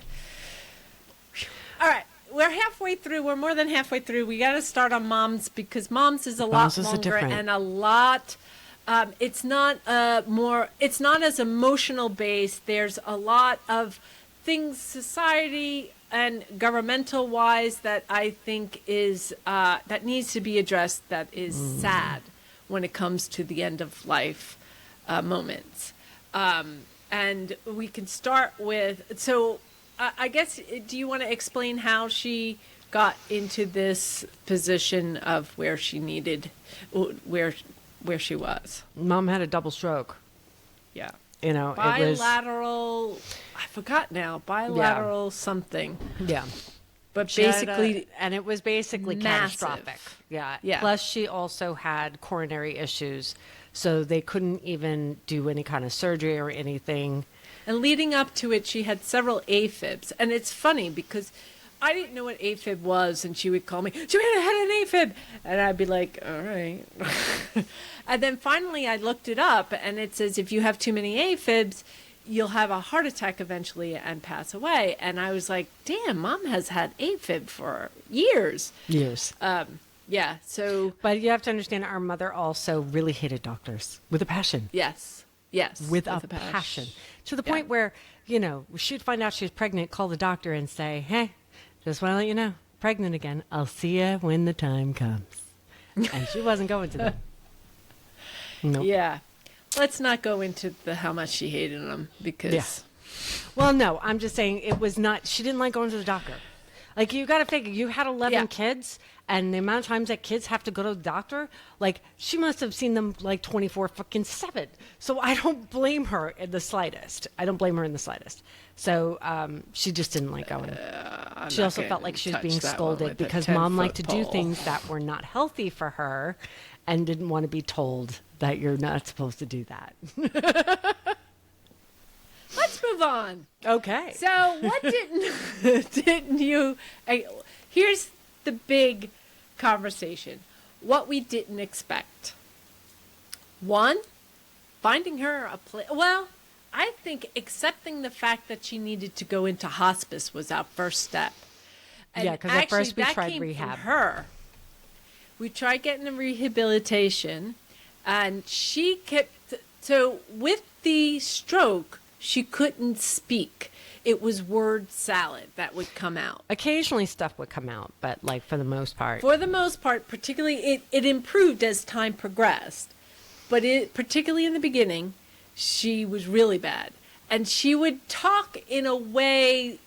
Speaker 2: all right, we're halfway through. We're more than halfway through. We got to start on Moms, because Moms is a lot longer
Speaker 1: different.
Speaker 2: and a lot. It's not It's not as emotional based. There's a lot of things, society and governmental wise, that I think is that needs to be addressed. That is sad when it comes to the end of life moments. And we can start with, so I guess, do you want to explain how she got into this position of where she needed, where she was?
Speaker 1: Mom had a double stroke.
Speaker 2: Yeah.
Speaker 1: You know, it was.
Speaker 2: Bilateral, I forgot now, bilateral something.
Speaker 1: Yeah.
Speaker 2: But
Speaker 1: She had
Speaker 2: basically,
Speaker 1: and it was basically
Speaker 2: massive.
Speaker 1: catastrophic. Yeah.
Speaker 2: Yeah.
Speaker 1: Plus, she also had coronary issues, so they couldn't even do any kind of surgery or anything.
Speaker 2: and leading up to it, she had several AFibs. And it's funny because I didn't know what AFib was, and she would call me, Joanne, I had an AFib. And I'd be like, all right. And then finally I looked it up, and it says if you have too many AFibs, you'll have a heart attack eventually and pass away. And I was like, damn, Mom has had AFib for years.
Speaker 1: Years.
Speaker 2: Yeah, so
Speaker 1: But you have to understand, our mother also really hated doctors with a passion.
Speaker 2: yes,
Speaker 1: With a passion. To the point where, you know, she'd find out she was pregnant, call the doctor and say, hey, just want to let you know, pregnant again. I'll see you when the time comes. And she wasn't going to them. Nope.
Speaker 2: Yeah. Let's not go into how much she hated him, because
Speaker 1: Yeah. Well, no, I'm just saying it was not, she didn't like going to the doctor. Like, you got to figure, you had 11
Speaker 2: Yeah.
Speaker 1: kids, and the amount of times that kids have to go to the doctor, like, she must have seen them like 24-7. So I don't blame her in the slightest. So she just didn't like going. She also felt like she was being scolded because Mom liked to do things that were not healthy for her and didn't want to be told that you're not supposed to do that.
Speaker 2: Let's move on.
Speaker 1: Okay.
Speaker 2: So what didn't you? Here's the big conversation. What we didn't expect. One, finding her a place. Well, I think accepting the fact that she needed to go into hospice was our first step. And
Speaker 1: Yeah, 'cause at first we
Speaker 2: that
Speaker 1: tried
Speaker 2: came
Speaker 1: rehab.
Speaker 2: from her. We tried getting a rehabilitation, and she kept. So with the stroke, she couldn't speak. It was word salad that would come out.
Speaker 1: Occasionally stuff would come out, but like for the most part.
Speaker 2: For the most part, particularly, it improved as time progressed. But particularly in the beginning, she was really bad. And she would talk in a way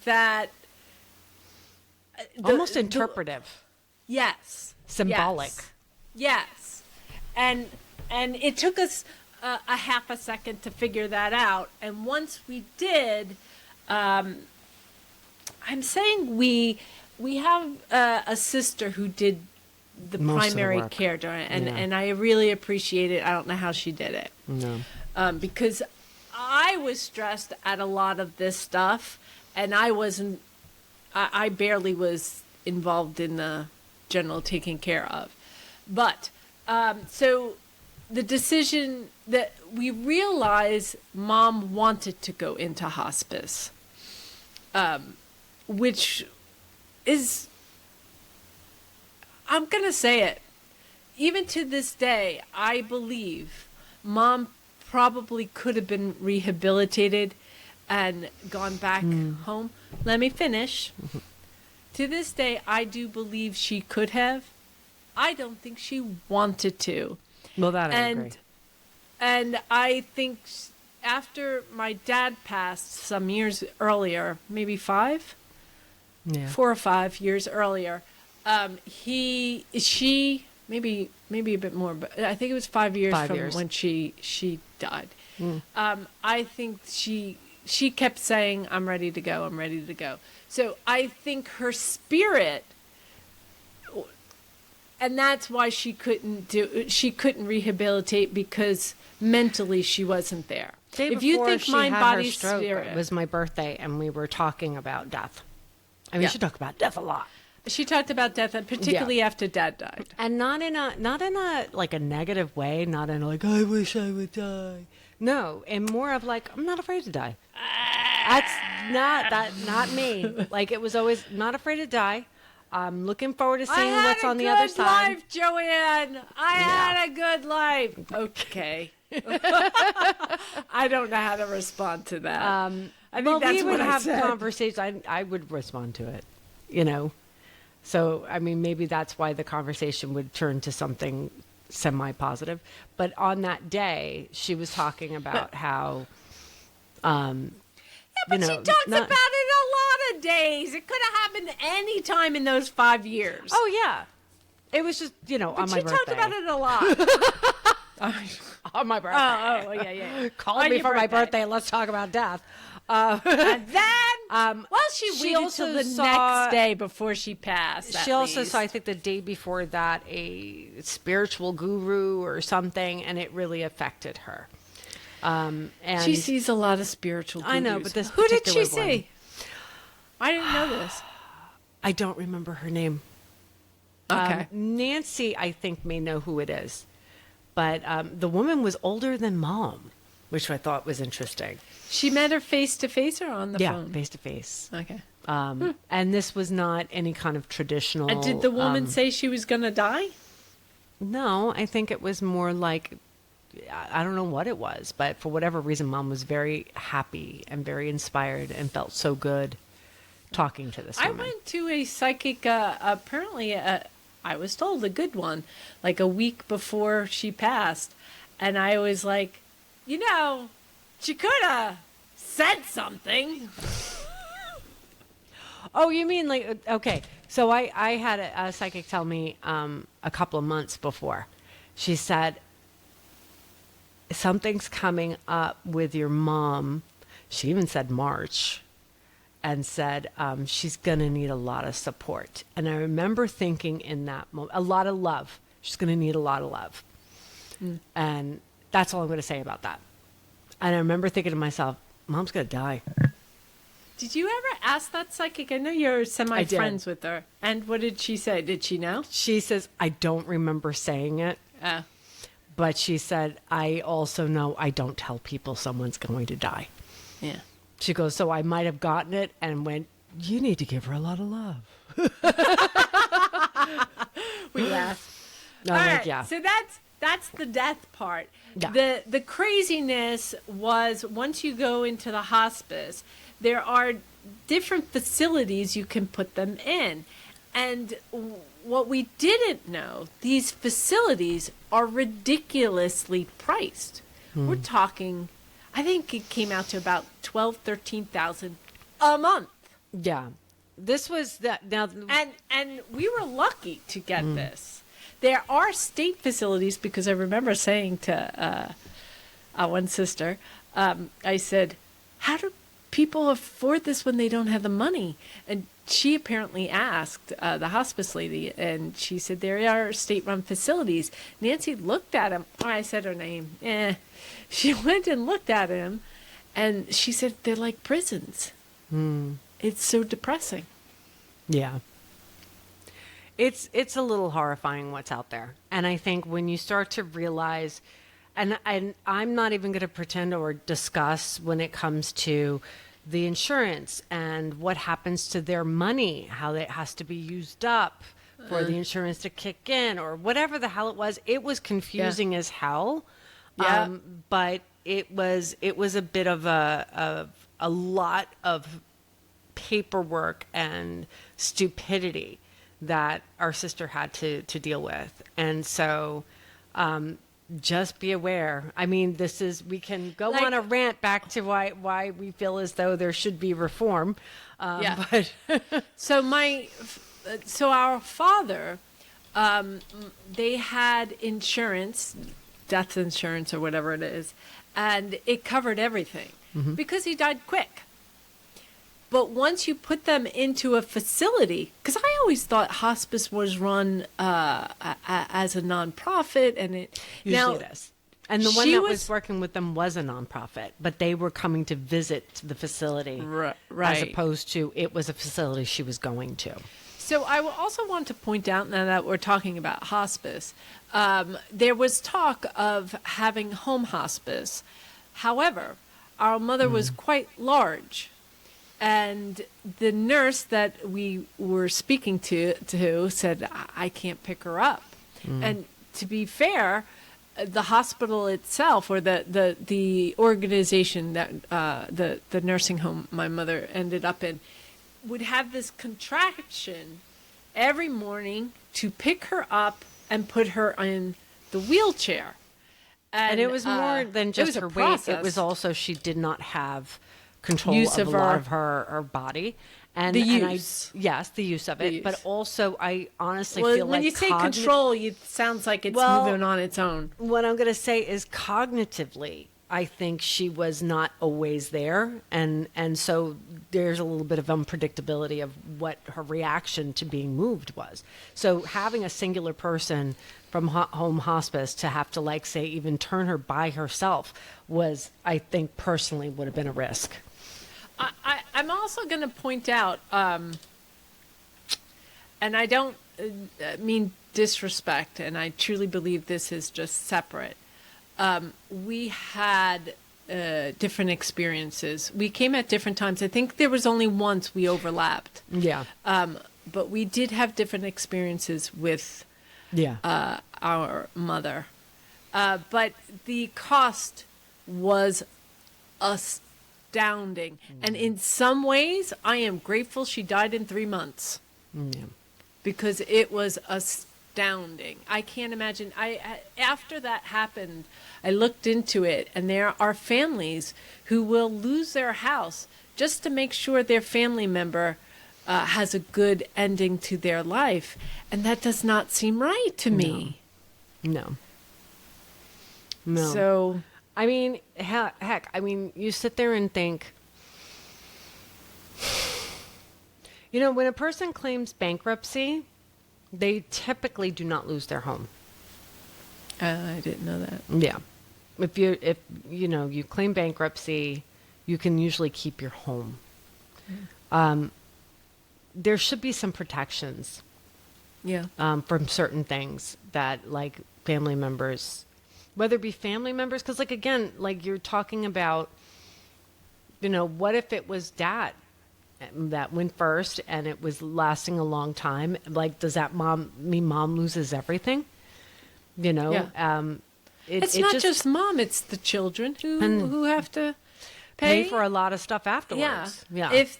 Speaker 2: that...
Speaker 1: Almost interpretive.
Speaker 2: Yes.
Speaker 1: Symbolic.
Speaker 2: Yes. And it took us a half a second to figure that out. And once we did, I'm saying we have a sister who did the
Speaker 1: Most of the
Speaker 2: primary
Speaker 1: work.
Speaker 2: care during it,
Speaker 1: Yeah.
Speaker 2: and I really appreciate it. I don't know how she did it.
Speaker 1: No.
Speaker 2: Because I was stressed at a lot of this stuff, and I wasn't. I barely was involved in the general taking care of, but so the decision that we realize mom wanted to go into hospice, which is, I'm going to say it, even to this day, I believe mom probably could have been rehabilitated and gone back home. Let me finish. To this day, I do believe she could have. I don't think she wanted to.
Speaker 1: Well, that I agree.
Speaker 2: And I think after my dad passed some years earlier, maybe 5?
Speaker 1: Yeah.
Speaker 2: 4 or 5 years earlier, she maybe a bit more, but I think it was 5 years when she died. I think she kept saying, I'm ready to go, I'm ready to go. So I think her spirit, and that's why she couldn't rehabilitate, because mentally she wasn't there. If you think mind, body, spirit,
Speaker 1: it was my birthday, and we were talking about death. I mean, she talked about death a lot.
Speaker 2: She talked about death, and particularly after Dad died,
Speaker 1: and not in a like a negative way, not in like I wish I would die. No, and more of like I'm not afraid to die. That's not me. Like it was always not afraid to die. I'm looking forward to seeing what's on the other side.
Speaker 2: I had a good life, Joanne. I had a good life. Okay. I don't know how to respond to that. I think that's
Speaker 1: we would
Speaker 2: what
Speaker 1: have
Speaker 2: I said.
Speaker 1: conversations. I would respond to it, you know. So I mean, maybe that's why the conversation would turn to something semi-positive. But on that day, she was talking about how.
Speaker 2: But she talks about it a lot of days. It could have happened any time in those 5 years.
Speaker 1: Oh yeah, it was just on my birthday.
Speaker 2: She talked about it a lot.
Speaker 1: On my birthday.
Speaker 2: Oh yeah.
Speaker 1: Call me for my birthday and let's talk about death.
Speaker 2: And then, she waited
Speaker 1: also
Speaker 2: till the
Speaker 1: saw-
Speaker 2: next day before she passed.
Speaker 1: She also saw, I think, the day before that, a spiritual guru or something, and it really affected her. And
Speaker 2: she sees a lot of spiritual gurus.
Speaker 1: I know, but this
Speaker 2: who did she
Speaker 1: particular one-
Speaker 2: see? I didn't know this.
Speaker 1: I don't remember her name.
Speaker 2: Okay.
Speaker 1: Nancy, I think, may know who it is. But the woman was older than Mom, which I thought was interesting.
Speaker 2: She met her face to face or on the phone?
Speaker 1: Yeah, face to face.
Speaker 2: Okay.
Speaker 1: And this was not any kind of traditional.
Speaker 2: And did the woman say she was going to die?
Speaker 1: No, I think it was more like, I don't know what it was, but for whatever reason, Mom was very happy and very inspired and felt so good talking to this woman.
Speaker 2: I went to a psychic, apparently, I was told a good one, like a week before she passed. And I was like, she could have said something.
Speaker 1: Oh, you mean like, okay. So I had a psychic tell me a couple of months before. She said, something's coming up with your mom. She even said March, and said she's going to need a lot of support. And I remember thinking in that moment, a lot of love. She's going to need a lot of love. And that's all I'm going to say about that. And I remember thinking to myself, Mom's going to die.
Speaker 2: Did you ever ask that psychic? I know you're semi-friends with her. And what did she say? Did she know?
Speaker 1: She says, I don't remember saying it. But she said, I also know I don't tell people someone's going to die.
Speaker 2: Yeah.
Speaker 1: She goes, so I might have gotten it and went, you need to give her a lot of love.
Speaker 2: We laugh.
Speaker 1: All right, yeah.
Speaker 2: So that's the death part.
Speaker 1: Yeah.
Speaker 2: The craziness was once you go into the hospice, there are different facilities you can put them in. And what we didn't know, these facilities are ridiculously priced. We're talking, I think it came out to about $12,000-13,000 a month.
Speaker 1: Yeah. This was that now.
Speaker 2: And we were lucky to get this. There are state facilities, because I remember saying to one sister, I said, how do people afford this when they don't have the money? And she apparently asked the hospice lady, and she said, there are state-run facilities. Nancy looked at him. Oh, I said her name. She went and looked at him, and she said, they're like prisons. It's so depressing.
Speaker 1: Yeah. It's a little horrifying what's out there. And I think when you start to realize, and I'm not even going to pretend or discuss when it comes to the insurance and what happens to their money, how it has to be used up for the insurance to kick in or whatever the hell it was. It was confusing as hell.
Speaker 2: Yeah.
Speaker 1: But it was a bit of a lot of paperwork and stupidity that our sister had to deal with. And so just be aware. I mean, we can go on a rant back to why we feel as though there should be reform. But
Speaker 2: So our father, they had insurance, death insurance or whatever it is, and it covered everything because he died quick. But once you put them into a facility, because I always thought hospice was run as a nonprofit, and it
Speaker 1: is. And the one that was working with them was a nonprofit, but they were coming to visit the facility,
Speaker 2: right,
Speaker 1: as opposed to it was a facility she was going to.
Speaker 2: So I will also want to point out, now that we're talking about hospice, there was talk of having home hospice. However, our mother was quite large. And the nurse that we were speaking to said, I can't pick her up. And to be fair, the hospital itself, or the organization that the nursing home my mother ended up in, would have this contraction every morning to pick her up and put her in the wheelchair.
Speaker 1: And it was more than just her weight. It was also she did not have control of a lot of her body. And
Speaker 2: the use.
Speaker 1: The use of it. But also, I honestly feel like
Speaker 2: when you say control, it sounds like it's moving on its own.
Speaker 1: What I'm going to say is cognitively, I think she was not always there. And so there's a little bit of unpredictability of what her reaction to being moved was. So having a singular person from home hospice to have to, like, say, even turn her by herself was, I think, personally would have been a risk.
Speaker 2: I'm also going to point out, and I don't mean disrespect, and I truly believe this is just separate. We had different experiences. We came at different times. I think there was only once we overlapped.
Speaker 1: Yeah.
Speaker 2: But we did have different experiences with our mother. But the cost was astounding. And in some ways, I am grateful she died in 3 months.
Speaker 1: Yeah.
Speaker 2: Because it was astounding. I can't imagine. After that happened, I looked into it, and there are families who will lose their house just to make sure their family member has a good ending to their life. And that does not seem right to me.
Speaker 1: No.
Speaker 2: So,
Speaker 1: I mean, heck, I mean, you sit there and think, when a person claims bankruptcy, they typically do not lose their home.
Speaker 2: I didn't know that.
Speaker 1: Yeah. If you claim bankruptcy, you can usually keep your home. There should be some protections.
Speaker 2: Yeah.
Speaker 1: From certain things that, like, family members, whether it be family members, because, like, again, like you're talking about, what if it was dad that went first and it was lasting a long time? Like, does that mean mom loses everything?
Speaker 2: Yeah. It's not just mom, it's the children who have to
Speaker 1: pay for a lot of stuff afterwards.
Speaker 2: Yeah. If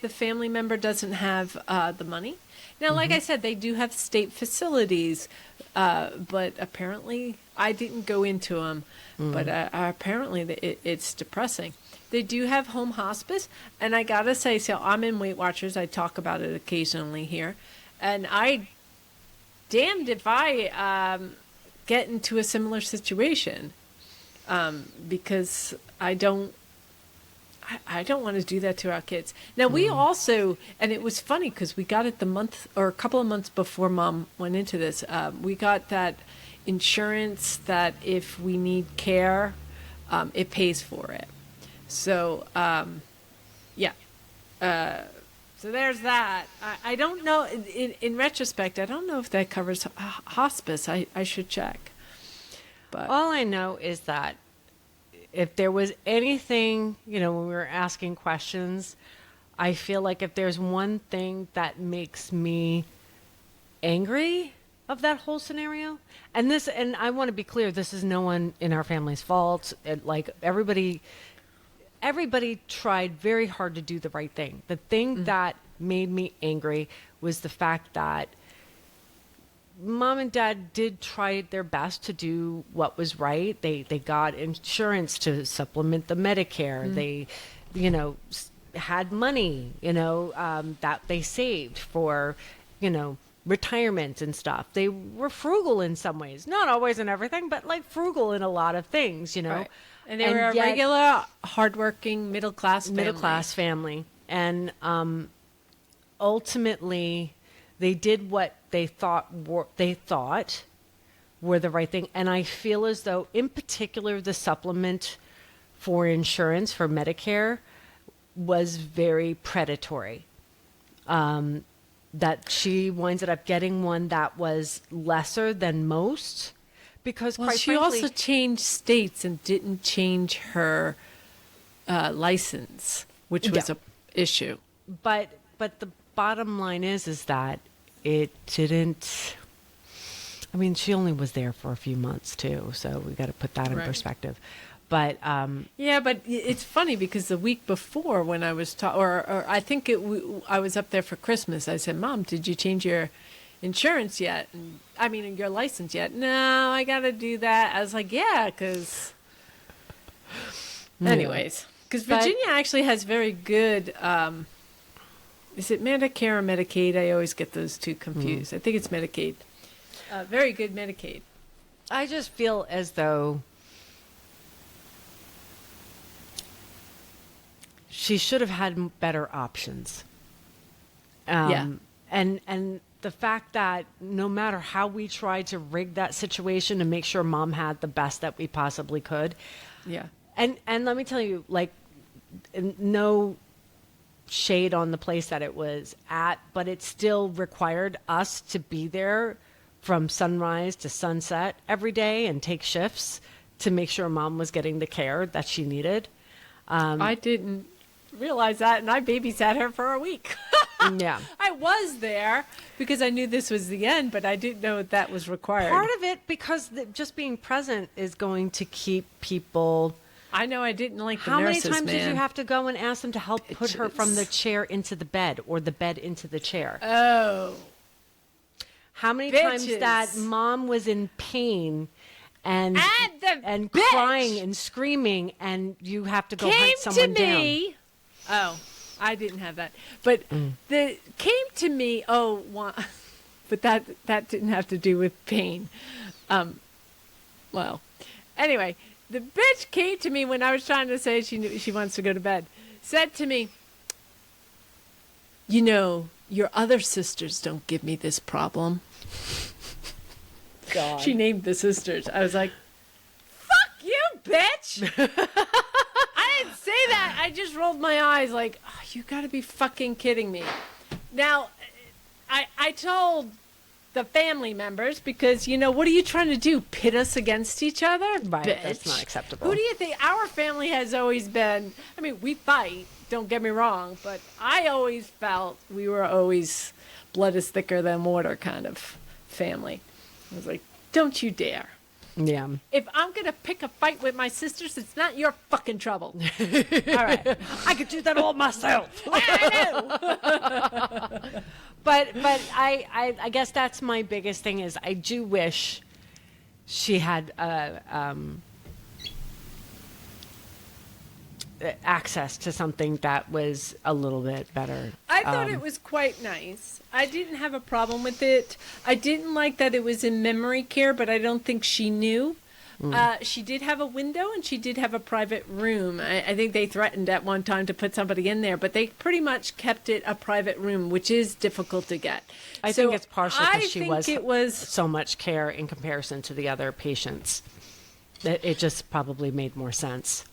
Speaker 2: the family member doesn't have the money. Now, like I said, they do have state facilities, but apparently I didn't go into them, but apparently it's depressing. They do have home hospice, and I gotta say, so I'm in Weight Watchers. I talk about it occasionally here, and damned if I get into a similar situation, because I don't want to do that to our kids. Now, we also, and it was funny because we got it a couple of months before Mom went into this, we got that insurance that if we need care, it pays for it. So, So there's that. I don't know. In retrospect, I don't know if that covers hospice. I should check. But
Speaker 1: All I know is that if there was anything, when we were asking questions, I feel like if there's one thing that makes me angry of that whole scenario, and I want to be clear, this is no one in our family's fault. Everybody tried very hard to do the right thing. The thing that made me angry was the fact that Mom and Dad did try their best to do what was right. They got insurance to supplement the Medicare. They, had money, that they saved for, retirement and stuff. They were frugal in some ways, not always in everything, but like frugal in a lot of things,
Speaker 2: Right. And they were a regular, hardworking, middle-class
Speaker 1: family. And ultimately, they did what they thought were the right thing. And I feel as though, in particular, the supplement for insurance for Medicare was very predatory. That she winded up getting one that was lesser than most. Because quite
Speaker 2: she
Speaker 1: frankly,
Speaker 2: also changed states and didn't change her license, which was a issue.
Speaker 1: But the bottom line is that it didn't. I mean, she only was there for a few months too, so we got to put that in perspective. But
Speaker 2: yeah, but it's funny because the week before when I was or I think I was up there for Christmas. I said, "Mom, did you change your insurance yet? Your license yet?" "No, I got to do that." I was like, "Yeah, because." Anyways, because Virginia actually has very good. Is it Medicare or Medicaid? I always get those two confused. I think it's Medicaid. Very good Medicaid.
Speaker 1: I just feel as though she should have had better options. And the fact that no matter how we tried to rig that situation to make sure Mom had the best that we possibly could.
Speaker 2: Yeah.
Speaker 1: And let me tell you, no shade on the place that it was at, but it still required us to be there from sunrise to sunset every day and take shifts to make sure Mom was getting the care that she needed.
Speaker 2: I didn't realize that, and I babysat her for a week.
Speaker 1: Yeah.
Speaker 2: I was there because I knew this was the end, but I didn't know that was required.
Speaker 1: Part of it because just being present is going to keep people.
Speaker 2: I know I didn't like the
Speaker 1: How
Speaker 2: nurses,
Speaker 1: many times
Speaker 2: man.
Speaker 1: did you have to go and ask them to help put her from the chair into the bed or the bed into the chair?
Speaker 2: Oh.
Speaker 1: How many times that Mom was in pain and crying and screaming, and you have to go hunt someone down?
Speaker 2: Oh, I didn't have that, but came to me. But that didn't have to do with pain. Well, anyway, the bitch came to me when I was trying to say she wants to go to bed. Said to me, your other sisters don't give me this problem.
Speaker 1: God.
Speaker 2: She named the sisters. I was like, fuck you, bitch. I didn't say that. I just rolled my eyes like, oh, you got to be fucking kidding me. Now, I told the family members because, what are you trying to do? Pit us against each other?
Speaker 1: Right,
Speaker 2: bitch.
Speaker 1: that's not acceptable.
Speaker 2: Who do you think? Our family has always been, we fight, don't get me wrong, but I always felt we were always blood is thicker than water kind of family. I was like, don't you dare.
Speaker 1: Yeah.
Speaker 2: If I'm going to pick a fight with my sisters, it's not your fucking trouble. All right.
Speaker 1: I could do that all myself.
Speaker 2: I know.
Speaker 1: But I guess that's my biggest thing is I do wish she had access to something that was a little bit better.
Speaker 2: I thought it was quite nice. I didn't have a problem with it. I didn't like that it was in memory care, but I don't think she knew. She did have a window and she did have a private room. I think they threatened at one time to put somebody in there, but they pretty much kept it a private room, which is difficult to get.
Speaker 1: I think it's partially because she
Speaker 2: it was
Speaker 1: so much care in comparison to the other patients. It just probably made more sense.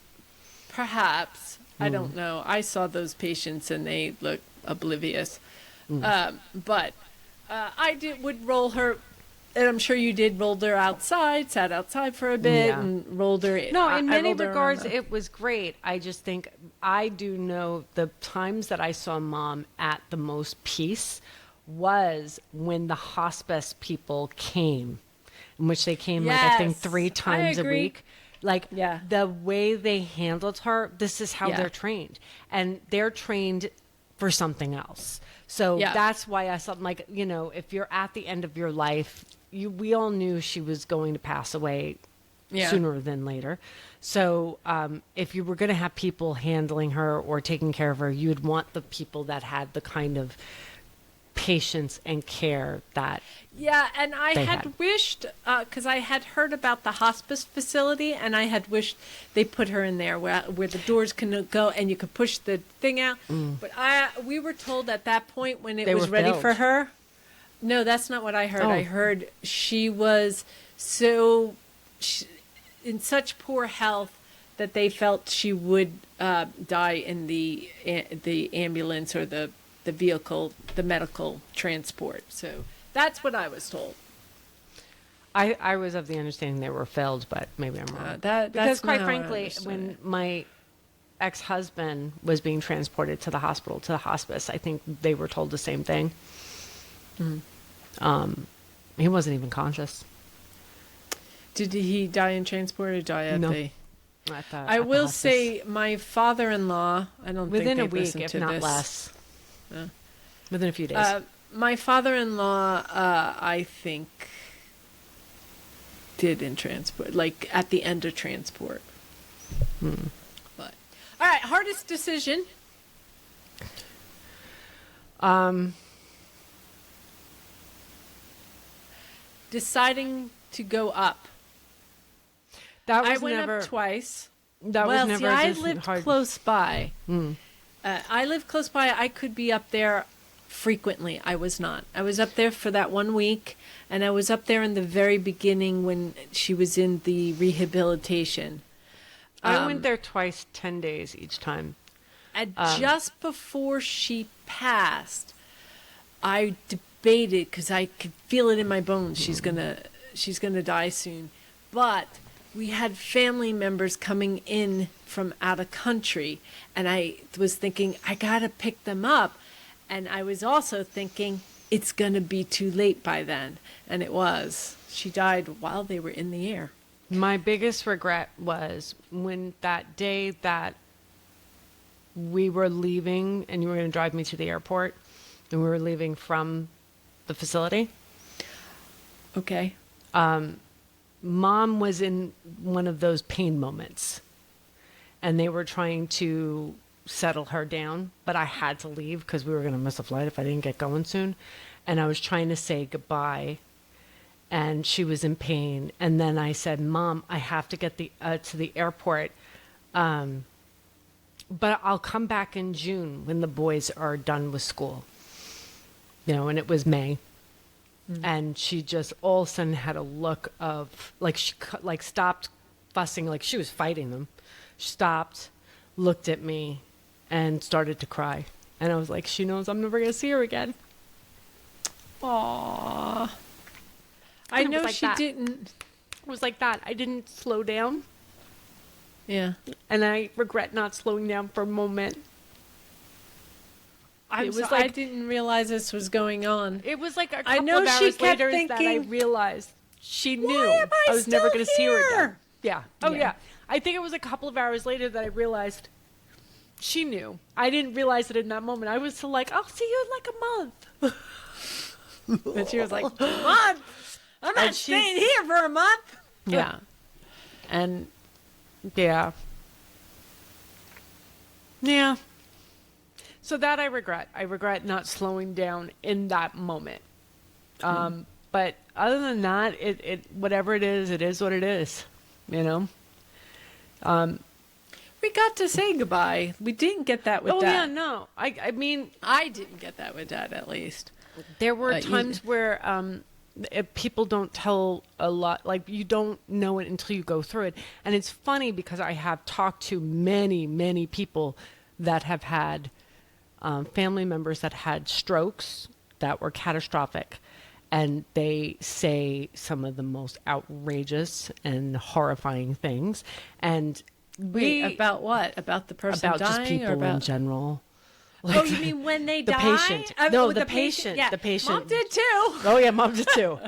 Speaker 2: Perhaps. I don't know. I saw those patients and they look oblivious. But would roll her, and I'm sure you did, rolled her outside, sat outside for a bit, and rolled her.
Speaker 1: No, in many
Speaker 2: rolled her
Speaker 1: regards,
Speaker 2: around.
Speaker 1: it was great. I just think I do know the times that I saw Mom at the most peace was when the hospice people came, in which they came, like, I think
Speaker 2: Yes,
Speaker 1: 3
Speaker 2: I
Speaker 1: times a
Speaker 2: agree.
Speaker 1: week. Like,
Speaker 2: Yeah.
Speaker 1: the way they handled her, this is how
Speaker 2: Yeah.
Speaker 1: they're trained. And they're trained for something else. So
Speaker 2: Yeah.
Speaker 1: that's why I thought, like, you know, if you're at the end of your life, we all knew she was going to pass away
Speaker 2: Yeah.
Speaker 1: sooner than later. So if you were going to have people handling her or taking care of her, you would want the people that had the kind of patience and care that
Speaker 2: Yeah, and I
Speaker 1: they
Speaker 2: had
Speaker 1: had.
Speaker 2: wished, because I had heard about the hospice facility, and I had wished they put her in there where the doors can go and you could push the thing out. But we were told at that point when it
Speaker 1: They
Speaker 2: was
Speaker 1: were
Speaker 2: ready
Speaker 1: filled.
Speaker 2: for her. No, that's not what I heard.
Speaker 1: Oh.
Speaker 2: I heard she was in such poor health that they felt she would die in the ambulance or the vehicle, the medical transport. So that's what I was told.
Speaker 1: I was of the understanding they were filled, but maybe I'm wrong. Because
Speaker 2: That's
Speaker 1: quite
Speaker 2: not how I
Speaker 1: frankly,
Speaker 2: understood
Speaker 1: when
Speaker 2: it.
Speaker 1: my ex-husband was being transported to the hospital, to the hospice, I think they were told the same thing. He wasn't even conscious.
Speaker 2: Did he die in transport or die at
Speaker 1: No.
Speaker 2: the...
Speaker 1: At the,
Speaker 2: I
Speaker 1: at the
Speaker 2: will
Speaker 1: hospice.
Speaker 2: say my father-in-law, I don't
Speaker 1: Within
Speaker 2: think
Speaker 1: a
Speaker 2: they've
Speaker 1: week,
Speaker 2: listened
Speaker 1: if
Speaker 2: to
Speaker 1: not
Speaker 2: this.
Speaker 1: less. Within a few days.
Speaker 2: My father-in-law, I think, did in transport, like at the end of transport. But all right, hardest decision. Deciding to go up.
Speaker 1: That was
Speaker 2: I went
Speaker 1: never.
Speaker 2: up twice.
Speaker 1: That
Speaker 2: well,
Speaker 1: was
Speaker 2: see,
Speaker 1: never.
Speaker 2: I
Speaker 1: just
Speaker 2: lived
Speaker 1: hard.
Speaker 2: close by. I lived close by. I could be up there frequently. I was not. I was up there for that 1 week, and I was up there in the very beginning when she was in the rehabilitation.
Speaker 1: I went there twice, 10 days each time.
Speaker 2: And just before she passed, I debated because I could feel it in my bones. She's gonna die soon. But we had family members coming in from out of country, and I was thinking I gotta pick them up, and I was also thinking it's gonna be too late by then, and it was. She died while they were in the air.
Speaker 1: My biggest regret was when that day that we were leaving and you were going to drive me to the airport and we were leaving from the facility.
Speaker 2: Okay.
Speaker 1: Mom was in one of those pain moments and they were trying to settle her down, but I had to leave because we were going to miss a flight if I didn't get going soon. And I was trying to say goodbye and she was in pain. And then I said, Mom, I have to get to the airport. But I'll come back in June when the boys are done with school. You know, and it was May. And she just all of a sudden had a look of, like, she stopped fussing, like she was fighting them. She stopped, looked at me, and started to cry. And I was like, she knows I'm never going to see her again.
Speaker 2: Aww. I
Speaker 1: And it was
Speaker 2: know
Speaker 1: like
Speaker 2: she
Speaker 1: that.
Speaker 2: didn't.
Speaker 1: It was like that. I didn't slow down.
Speaker 2: Yeah.
Speaker 1: And I regret not slowing down for a moment.
Speaker 2: I didn't realize this was going on.
Speaker 1: It was like a
Speaker 2: I
Speaker 1: couple
Speaker 2: know
Speaker 1: of
Speaker 2: she
Speaker 1: hours
Speaker 2: kept
Speaker 1: later that I
Speaker 2: thinking,
Speaker 1: realized she knew
Speaker 2: am I
Speaker 1: was never
Speaker 2: still
Speaker 1: going to see her again.
Speaker 2: here?
Speaker 1: Yeah. Oh,
Speaker 2: Yeah.
Speaker 1: yeah. I think it was a couple of hours later that I realized she knew. I didn't realize it in that moment. I was still like, I'll see you in like a month.
Speaker 2: But she was like, a month? I'm not
Speaker 1: And she's-
Speaker 2: staying here for a month.
Speaker 1: Yeah. And, yeah. Yeah. So that I regret. I regret not slowing down in that moment. But other than that, it whatever it is what it is. You know?
Speaker 2: We got to say goodbye. We didn't get that with
Speaker 1: Oh,
Speaker 2: Dad.
Speaker 1: yeah, no. I mean,
Speaker 2: I didn't get that with Dad, at least.
Speaker 1: there were
Speaker 2: You-
Speaker 1: times where people don't tell a lot, like you don't know it until you go through it. And it's funny because I have talked to many people that have had family members that had strokes that were catastrophic, and they say some of the most outrageous and horrifying things. And
Speaker 2: about what? About the person
Speaker 1: about
Speaker 2: dying,
Speaker 1: just people
Speaker 2: or about
Speaker 1: in general.
Speaker 2: Oh, you mean when they
Speaker 1: the
Speaker 2: die?
Speaker 1: patient? No, the patient.
Speaker 2: Yeah.
Speaker 1: The patient.
Speaker 2: Mom did too.
Speaker 1: Oh yeah, Mom did too.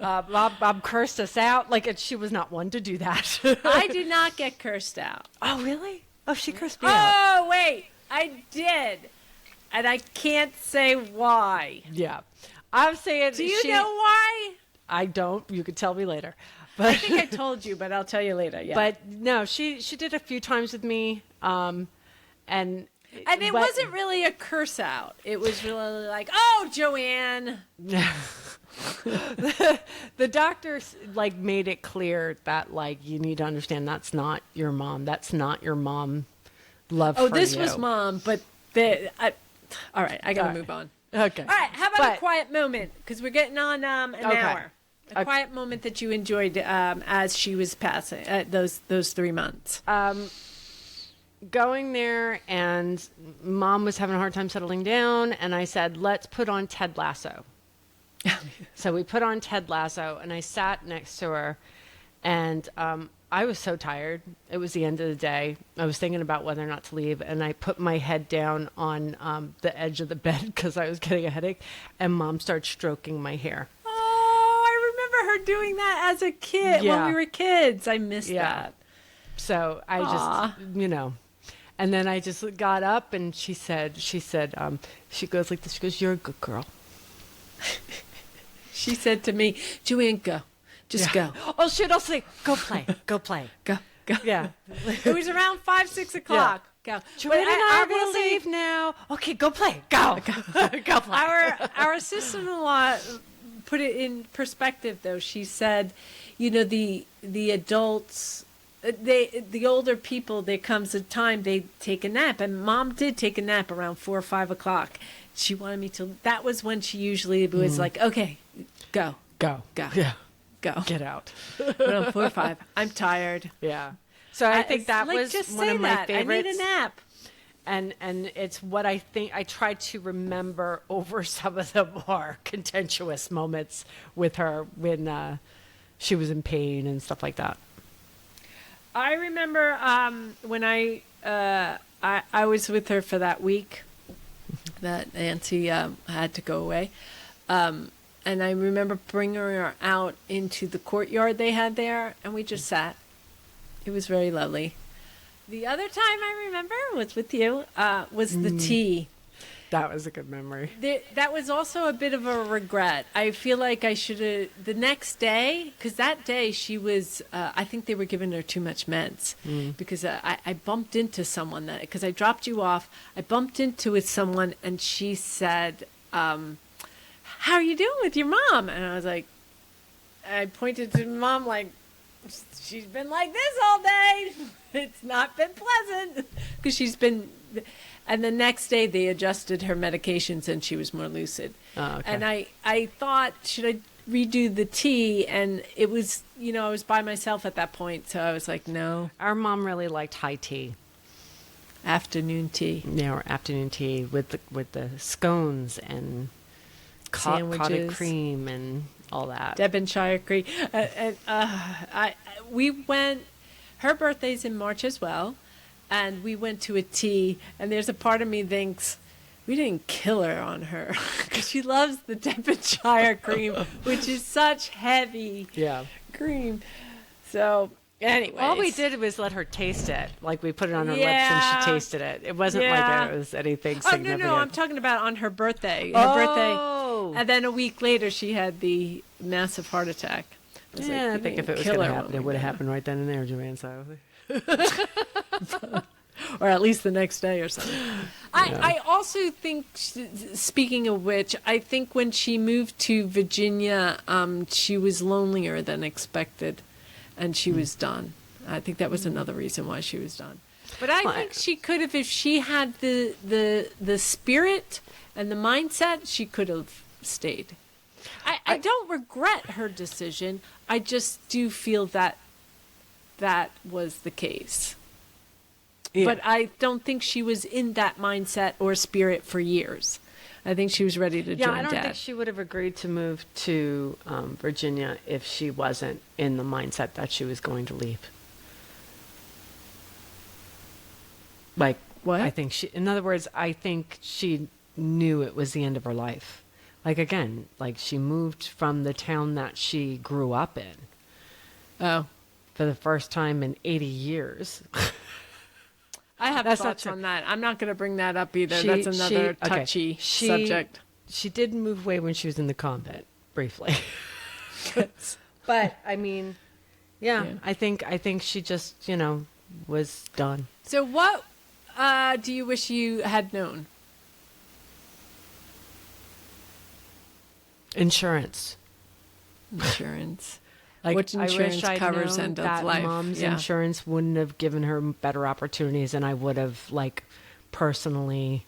Speaker 1: Bob cursed us out. Like she was not one to do that.
Speaker 2: I did not get cursed out.
Speaker 1: Oh really? Oh, she cursed me out.
Speaker 2: Oh wait, I did, and I can't say why.
Speaker 1: Yeah, I'm saying.
Speaker 2: Do you know why?
Speaker 1: I don't. You could tell me later. But
Speaker 2: I think I told you, but I'll tell you later. Yeah.
Speaker 1: But no, she did a few times with me, and
Speaker 2: it wasn't really a curse out. It was really like, "Oh, Joanne."
Speaker 1: The doctors like made it clear that like you need to understand that's not your mom. That's not your mom. Love.
Speaker 2: Oh,
Speaker 1: for
Speaker 2: this
Speaker 1: you.
Speaker 2: was Mom, but all right, I gotta move on.
Speaker 1: Okay.
Speaker 2: All right, how about a quiet moment? Because we're getting on an hour. A quiet moment that you enjoyed as she was passing those 3 months.
Speaker 1: Going there, and Mom was having a hard time settling down, and I said, let's put on Ted Lasso. So we put on Ted Lasso, and I sat next to her, and I was so tired. It was the end of the day. I was thinking about whether or not to leave, and I put my head down on the edge of the bed because I was getting a headache, and Mom started stroking my hair.
Speaker 2: Her doing that as a kid when we were kids. I missed that.
Speaker 1: So I just, and then I just got up, and she goes like this. She goes, "You're a good girl."
Speaker 2: She said to me, "Joanne, go. Just go."
Speaker 1: Oh, shit. I'll say, go play. Go play.
Speaker 2: Go.
Speaker 1: Yeah.
Speaker 2: It was around 5, 6 o'clock.
Speaker 1: Yeah.
Speaker 2: Go.
Speaker 1: Joanne and I will leave now. Okay, go play. Go. Go play.
Speaker 2: Our sister-in-law put it in perspective, though. She said, the adults, the older people, there comes a time they take a nap, and Mom did take a nap around 4 or 5 o'clock. She wanted me to. That was when she usually was like, "Okay, go,
Speaker 1: yeah,
Speaker 2: go,
Speaker 1: get out."
Speaker 2: Around 4 or 5. I'm tired.
Speaker 1: Yeah. So I think that was
Speaker 2: just
Speaker 1: one of my favorites.
Speaker 2: I need a nap.
Speaker 1: And it's what I think I try to remember over some of the more contentious moments with her when she was in pain and stuff like that.
Speaker 2: I remember when I was with her for that week that Nancy had to go away. And I remember bringing her out into the courtyard they had there, and we just sat. It was very lovely. The other time I remember was with you, was the tea.
Speaker 1: That was a good memory.
Speaker 2: That was also a bit of a regret. I feel like I should have, the next day, because that day she was, I think they were giving her too much meds. Because I bumped into someone, because I dropped you off, I bumped into someone, and she said, "How are you doing with your mom?" And I was like, I pointed to Mom like, "She's been like this all day. It's not been pleasant." Because she's been, and the next day they adjusted her medications and she was more lucid.
Speaker 1: Oh, okay.
Speaker 2: And I thought, should I redo the tea? And it was, I was by myself at that point. So I was like, no.
Speaker 1: Our mom really liked high tea.
Speaker 2: Afternoon tea.
Speaker 1: Yeah, or afternoon tea with the scones and cottage cream and all that.
Speaker 2: Devonshire cream. We went, her birthday's in March as well, and we went to a tea, and there's a part of me thinks we didn't kill her on her because she loves the Devonshire cream, which is such heavy cream. So anyway,
Speaker 1: all we did was let her taste it. Like we put it on her lips and she tasted it. It wasn't like it was anything significant.
Speaker 2: No, I'm talking about on her birthday. And then a week later she had the massive heart attack.
Speaker 1: I think if it was going to happen, it would have happened right then and there, Joanne. So,
Speaker 2: or at least the next day or something. I also think, speaking of which, I think when she moved to Virginia, she was lonelier than expected, and she was done. I think that was another reason why she was done. But I think she could have, if she had the spirit and the mindset, she could have stayed. I don't regret her decision. I just do feel that that was the case.
Speaker 1: Yeah.
Speaker 2: But I don't think she was in that mindset or spirit for years. I think she was ready to join
Speaker 1: I don't
Speaker 2: Dad.
Speaker 1: think she would have agreed to move to Virginia if she wasn't in the mindset that she was going to leave. Like,
Speaker 2: What?
Speaker 1: I think in other words, I think she knew it was the end of her life. Like, again, like she moved from the town that she grew up in
Speaker 2: Oh.
Speaker 1: for the first time in 80 years.
Speaker 2: I have
Speaker 1: That's not
Speaker 2: thoughts
Speaker 1: true.
Speaker 2: on that. I'm not going to bring that up either. That's another touchy subject.
Speaker 1: She did move away when she was in the convent, briefly. But, I mean, yeah, I think she just, was done.
Speaker 2: So what do you wish you had known?
Speaker 1: Insurance.
Speaker 2: Insurance.
Speaker 1: Like,
Speaker 2: Which insurance
Speaker 1: I wish I'd
Speaker 2: covers
Speaker 1: known
Speaker 2: end of
Speaker 1: that
Speaker 2: life?
Speaker 1: Mom's
Speaker 2: Yeah.
Speaker 1: insurance wouldn't have given her better opportunities, and I would have, like, personally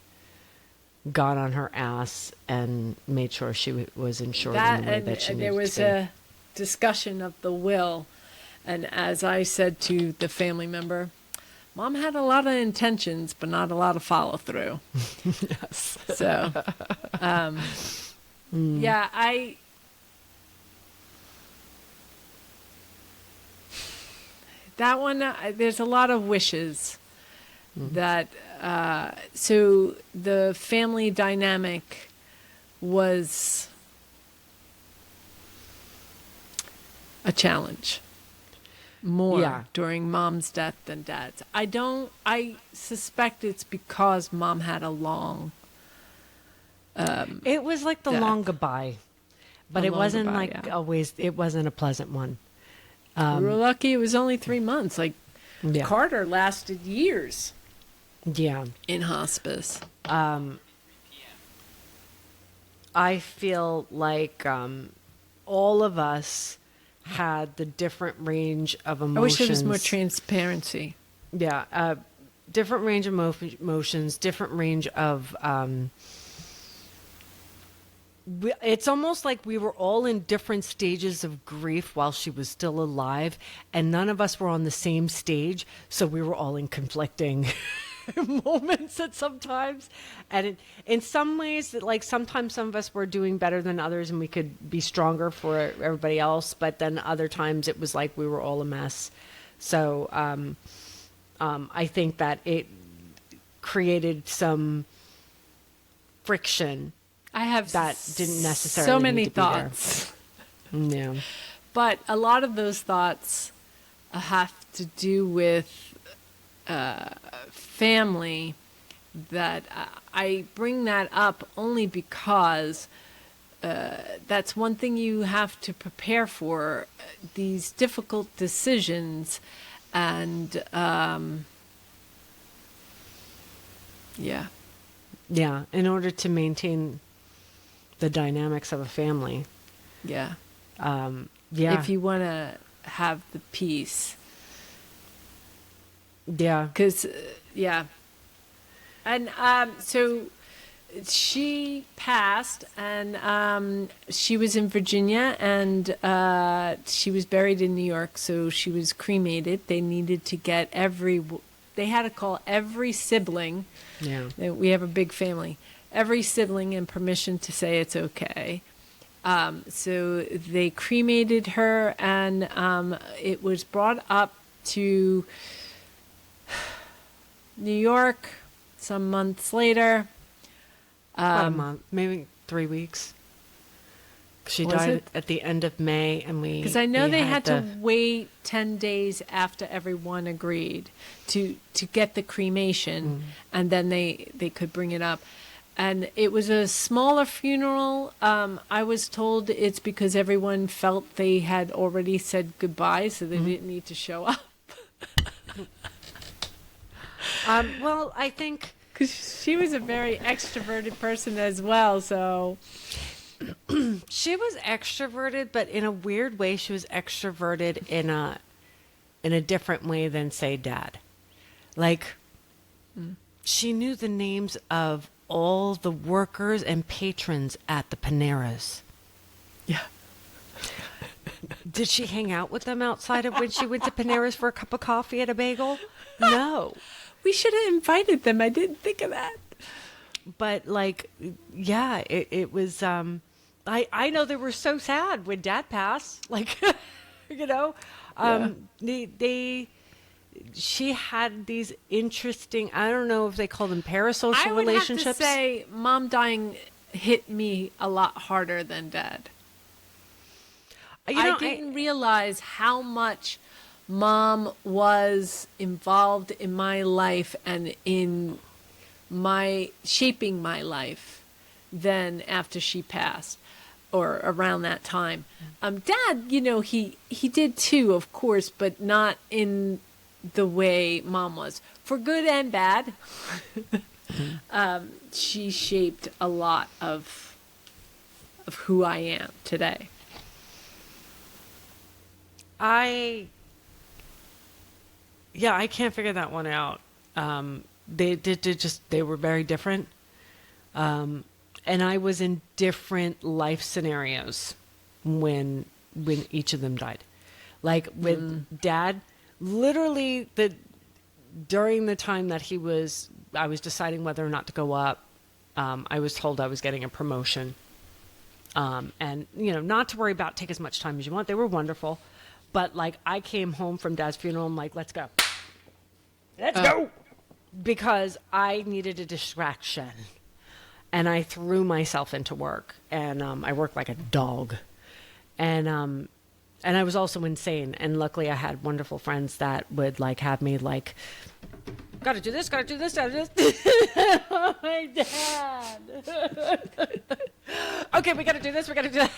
Speaker 1: got on her ass and made sure she was insured in the way that she needed
Speaker 2: there was
Speaker 1: to be.
Speaker 2: a discussion of the will, and as I said to the family member, Mom had a lot of intentions, but not a lot of follow through.
Speaker 1: Yes.
Speaker 2: So, yeah, that one, there's a lot of wishes that, so the family dynamic was a challenge more
Speaker 1: Yeah.
Speaker 2: during Mom's death than Dad's. I suspect it's because Mom had a long,
Speaker 1: It was like the
Speaker 2: death.
Speaker 1: long goodbye, but
Speaker 2: A
Speaker 1: it
Speaker 2: long
Speaker 1: wasn't
Speaker 2: goodbye,
Speaker 1: like
Speaker 2: yeah.
Speaker 1: always, it wasn't a pleasant one.
Speaker 2: we were lucky it was only 3 months. Like
Speaker 1: Yeah.
Speaker 2: Carter lasted years
Speaker 1: Yeah.
Speaker 2: in hospice.
Speaker 1: I feel like all of us had the different range of emotions.
Speaker 2: I wish there was more transparency.
Speaker 1: Yeah, different range of emotions, different range of. It's almost like we were all in different stages of grief while she was still alive, and none of us were on the same stage, so we were all in conflicting moments at sometimes. And in some ways, like sometimes some of us were doing better than others, and we could be stronger for everybody else. But then other times, it was like we were all a mess. So I think that it created some friction.
Speaker 2: I have
Speaker 1: That didn't necessarily
Speaker 2: so
Speaker 1: need
Speaker 2: many
Speaker 1: to be there.
Speaker 2: thoughts,
Speaker 1: Yeah.
Speaker 2: but a lot of those thoughts have to do with family. That I bring that up only because that's one thing you have to prepare for, these difficult decisions, and yeah.
Speaker 1: Yeah. In order to maintain the dynamics of a family.
Speaker 2: Yeah.
Speaker 1: Yeah.
Speaker 2: If you want to have the peace.
Speaker 1: Yeah.
Speaker 2: Because, yeah. And so she passed, and she was in Virginia, and she was buried in New York, so she was cremated. They needed to get they had to call every sibling.
Speaker 1: Yeah.
Speaker 2: We have a big family. Every sibling and permission to say it's okay. So they cremated her, and it was brought up to New York some months later.
Speaker 1: About a month, maybe 3 weeks. She
Speaker 2: Was
Speaker 1: died
Speaker 2: it?
Speaker 1: at the end of May, and
Speaker 2: Because I know they had to wait 10 days after everyone agreed to get the cremation, and then they could bring it up. And it was a smaller funeral. I was told it's because everyone felt they had already said goodbye, so they didn't need to show up.
Speaker 1: Well, I think
Speaker 2: Because she was a very extroverted person as well, so...
Speaker 1: she was extroverted, but in a weird way, she was extroverted in a different way than, say, Dad. Like, she knew the names of all the workers and patrons at the Paneras.
Speaker 2: Yeah.
Speaker 1: Did she hang out with them outside of when she went to Panera's for a cup of coffee and a bagel? No.
Speaker 2: We should have invited them. I didn't think of that.
Speaker 1: But like, yeah, it was, I know they were so sad when Dad passed, like, you know, she had these interesting, I don't know if they call them parasocial relationships.
Speaker 2: I would have to say Mom dying hit me a lot harder than Dad. I didn't realize how much Mom was involved in my life and in shaping my life than after she passed or around that time. Dad, you know, he did too, of course, but not in the way Mom was, for good and bad. She shaped a lot of who I am today.
Speaker 1: I can't figure that one out. They were very different. And I was in different life scenarios when each of them died. Like with Dad, literally during the time that I was deciding whether or not to go up, I was told I was getting a promotion. And, you know, not to worry about, take as much time as you want. They were wonderful. But like, I came home from Dad's funeral. I'm like, let's go. Let's go. Because I needed a distraction. And I threw myself into work. And I worked like a dog. And I was also insane. And luckily I had wonderful friends that would like have me like, gotta do this, gotta do this, gotta do this. Oh, my Dad. Okay, we gotta do this, we gotta do that.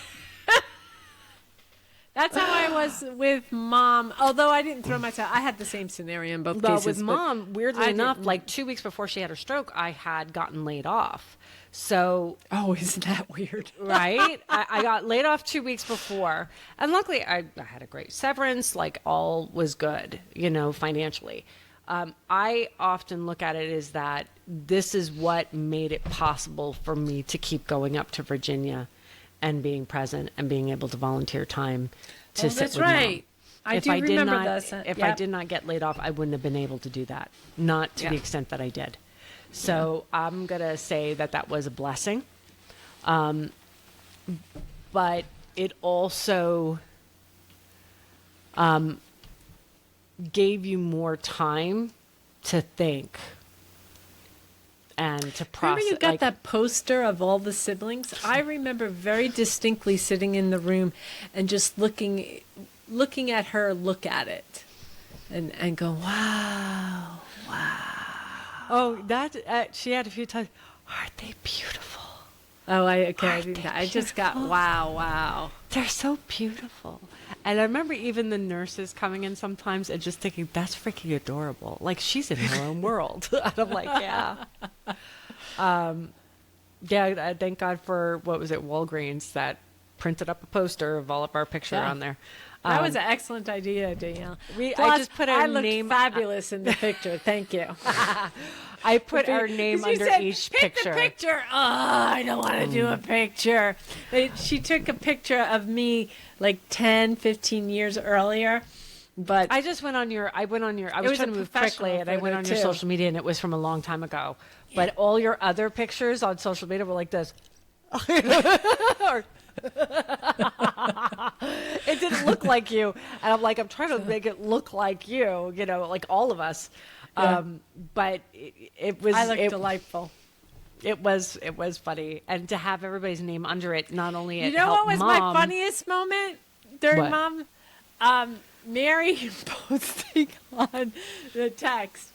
Speaker 2: That's how I was with Mom. Although I didn't throw myself, I had the same scenario in both cases.
Speaker 1: With Mom, weirdly enough, like 2 weeks before she had her stroke, I had gotten laid off. So,
Speaker 2: oh, isn't that weird?
Speaker 1: Right? I got laid off 2 weeks before, and luckily I had a great severance. Like all was good, you know, financially. I often look at it as that this is what made it possible for me to keep going up to Virginia and being present and being able to volunteer time to sit
Speaker 2: that's
Speaker 1: with
Speaker 2: right.
Speaker 1: Mom.
Speaker 2: I remember this.
Speaker 1: If I did not get laid off, I wouldn't have been able to do that. Not to the extent that I did. So I'm going to say that was a blessing. But it also gave you more time to think and to process.
Speaker 2: Remember you got that poster of all the siblings? I remember very distinctly sitting in the room and just looking at her look at it and go, wow.
Speaker 1: Oh, that she had a few times. Aren't they beautiful?
Speaker 2: Oh, I just got wow.
Speaker 1: They're so beautiful. And I remember even the nurses coming in sometimes and just thinking, that's freaking adorable. Like, she's in her own world. And I'm like, yeah. Thank God for, what was it, Walgreens, that printed up a poster of all of our picture on there.
Speaker 2: That was an excellent idea, Danielle.
Speaker 1: I just put our name.
Speaker 2: I looked fabulous in the picture. Thank you.
Speaker 1: I put our name under each picture.
Speaker 2: Pick the picture. Oh, I don't want to do a picture. She took a picture of me like 10, 15 years earlier. But
Speaker 1: I was trying to move quickly, and I went on your social media, and it was from a long time ago. Yeah. But all your other pictures on social media were like this. It didn't look like you, and I'm like, I'm trying to make it look like you, you know, like all of us. Yeah. But it was.
Speaker 2: I looked delightful.
Speaker 1: It was funny, and to have everybody's name under it, not only it
Speaker 2: you know
Speaker 1: helped
Speaker 2: what was
Speaker 1: Mom,
Speaker 2: my funniest moment during
Speaker 1: what?
Speaker 2: Mom, Mary posting on the text.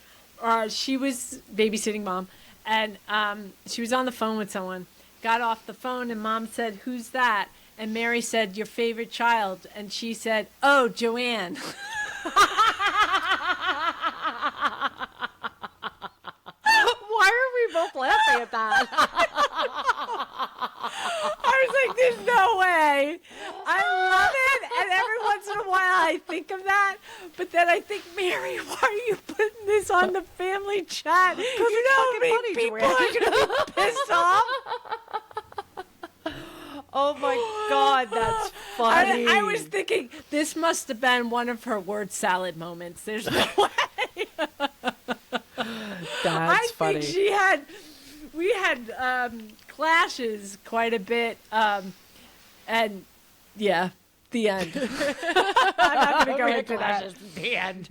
Speaker 2: She was babysitting Mom, and she was on the phone with someone. Got off the phone, and Mom said, "Who's that?" And Mary said, "Your favorite child." And she said, "Oh, Joanne."
Speaker 1: Why are we both laughing at that?
Speaker 2: I was like, there's no way. I love it. And every once in a while I think of that. But then I think, Mary, why are you putting this on the family chat? You know how many people are going to be pissed off?
Speaker 1: Oh my God, that's funny.
Speaker 2: I was thinking this must have been one of her word salad moments. There's no way.
Speaker 1: That's funny.
Speaker 2: I think we had clashes quite a bit, and yeah, the end. I'm not going to go into that.
Speaker 1: The end.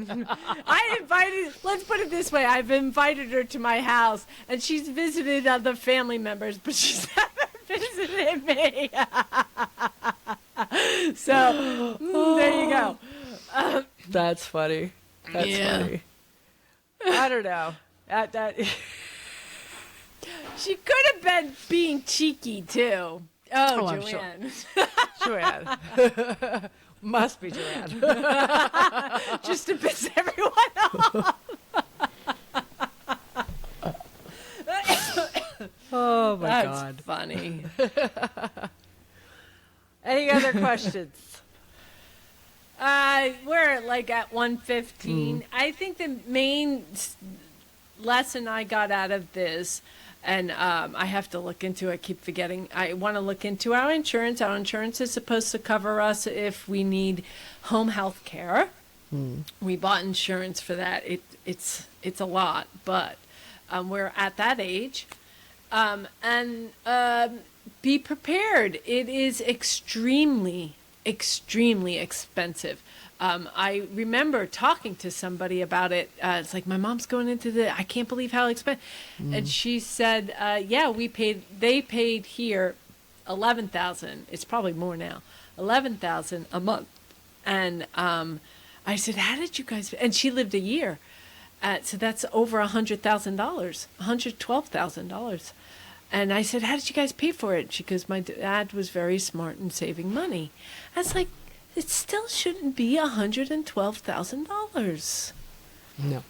Speaker 2: Let's put it this way, I've invited her to my house, and she's visited other family members, but she's never visited me. So, there you go.
Speaker 1: That's funny. That's funny. I don't know. That
Speaker 2: She could have been being cheeky, too. Oh,
Speaker 1: I'm
Speaker 2: Joanne.
Speaker 1: Joanne. Must be Joanne.
Speaker 2: Just to piss everyone off.
Speaker 1: Oh, my
Speaker 2: That's
Speaker 1: God.
Speaker 2: funny.
Speaker 1: Any other questions?
Speaker 2: We're like at 1:15. I think the main lesson I got out of this, and I have to look into it, I keep forgetting. I want to look into our insurance. Our insurance is supposed to cover us if we need home health care. We bought insurance for that. It's a lot, but we're at that age. And be prepared. It is extremely expensive. I remember talking to somebody about it. It's like, my mom's going into I can't believe how expensive. And she said, yeah, they paid here $11,000. It's probably more now. $11,000 a month. And I said, how did you guys, and she lived a year. So that's over $100,000, $112,000. And I said, how did you guys pay for it? She goes, my dad was very smart in saving money. I was like, it still shouldn't be $112,000.
Speaker 1: No.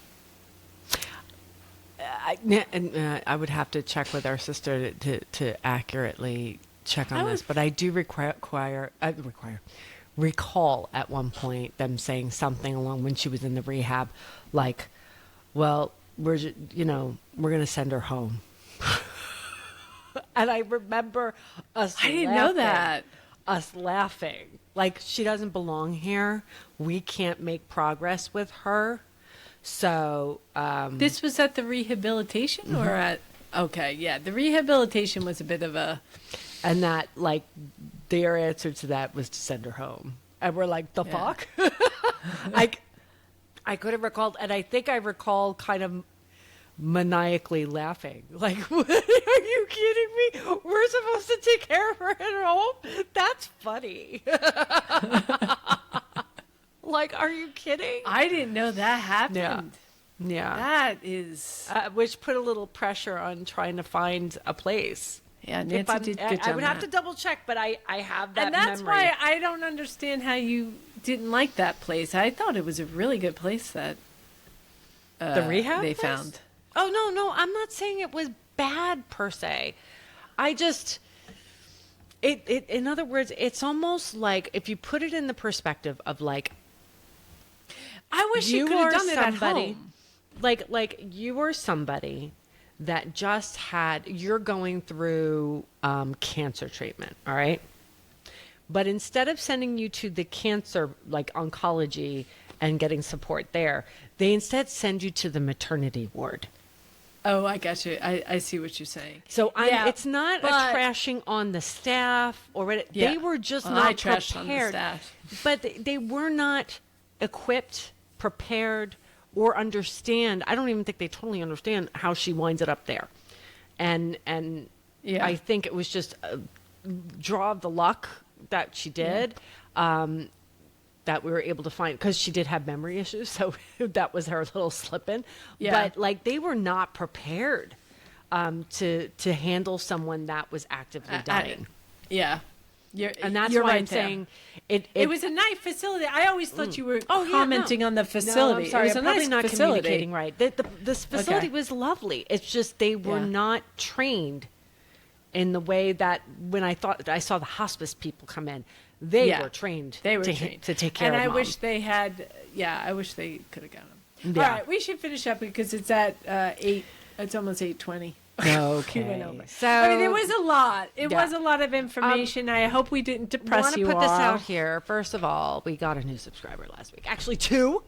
Speaker 1: I would have to check with our sister to accurately check on this, but I do recall at one point them saying something along when she was in the rehab, like, well, we're going to send her home. And I remember us
Speaker 2: I didn't know that.
Speaker 1: Us laughing. Like, she doesn't belong here. We can't make progress with her. So,
Speaker 2: this was at the rehabilitation or at, okay, yeah, the rehabilitation was a bit of a.
Speaker 1: And that, like, their answer to that was to send her home. And we're like, the fuck? I could have recalled, and I think I recall kind of maniacally laughing. Like, what, are you kidding me? We're supposed to take care of her at home? That's funny. Like, are you kidding?
Speaker 2: I didn't know that happened.
Speaker 1: Yeah.
Speaker 2: That is.
Speaker 1: Which put a little pressure on trying to find a place.
Speaker 2: Yeah, Nancy did good job.
Speaker 1: I would have to double check, but I have that
Speaker 2: and that's
Speaker 1: memory.
Speaker 2: why I don't understand how you didn't like that place. I thought it was a really good place that
Speaker 1: the rehab
Speaker 2: they
Speaker 1: place?
Speaker 2: found.
Speaker 1: Oh, no, I'm not saying it was bad per se. I just, in other words, it's almost like if you put it in the perspective of like,
Speaker 2: I wish you could have done it at home.
Speaker 1: Like you are somebody that just you're going through cancer treatment, all right? But instead of sending you to the cancer, like oncology and getting support there, they instead send you to the maternity ward.
Speaker 2: Oh, I got you. I see what you're saying.
Speaker 1: So it's not a trashing on the staff or they were just not
Speaker 2: trashed
Speaker 1: prepared.
Speaker 2: on the staff.
Speaker 1: But they were not equipped, prepared, or understand. I don't even think they totally understand how she winds it up there. And I think it was just a draw of the luck that she did. That we were able to find, because she did have memory issues, so that was her little slip-in. Yeah. But like, they were not prepared to handle someone that was actively dying.
Speaker 2: And
Speaker 1: that's
Speaker 2: why
Speaker 1: I'm saying
Speaker 2: it was a nice facility. I always thought you were commenting on the facility.
Speaker 1: No, I'm sorry,
Speaker 2: it was
Speaker 1: I'm
Speaker 2: a
Speaker 1: probably
Speaker 2: nice
Speaker 1: not
Speaker 2: facility.
Speaker 1: communicating right. This facility was lovely. It's just they were not trained in the way that when I saw the hospice people come in, they were trained. They were trained to take care of
Speaker 2: mom.
Speaker 1: And
Speaker 2: I wish they had. Yeah, I wish they could have gotten them.
Speaker 1: Yeah.
Speaker 2: All right, we should finish up because it's at 8. It's almost 8:20.
Speaker 1: Okay.
Speaker 2: We went over.
Speaker 1: So
Speaker 2: I mean, it was a lot. It
Speaker 1: Yeah.
Speaker 2: was a lot of information. I hope we didn't depress
Speaker 1: want to
Speaker 2: you
Speaker 1: put
Speaker 2: all.
Speaker 1: this out here. First of all, we got a new subscriber last week. Actually, two.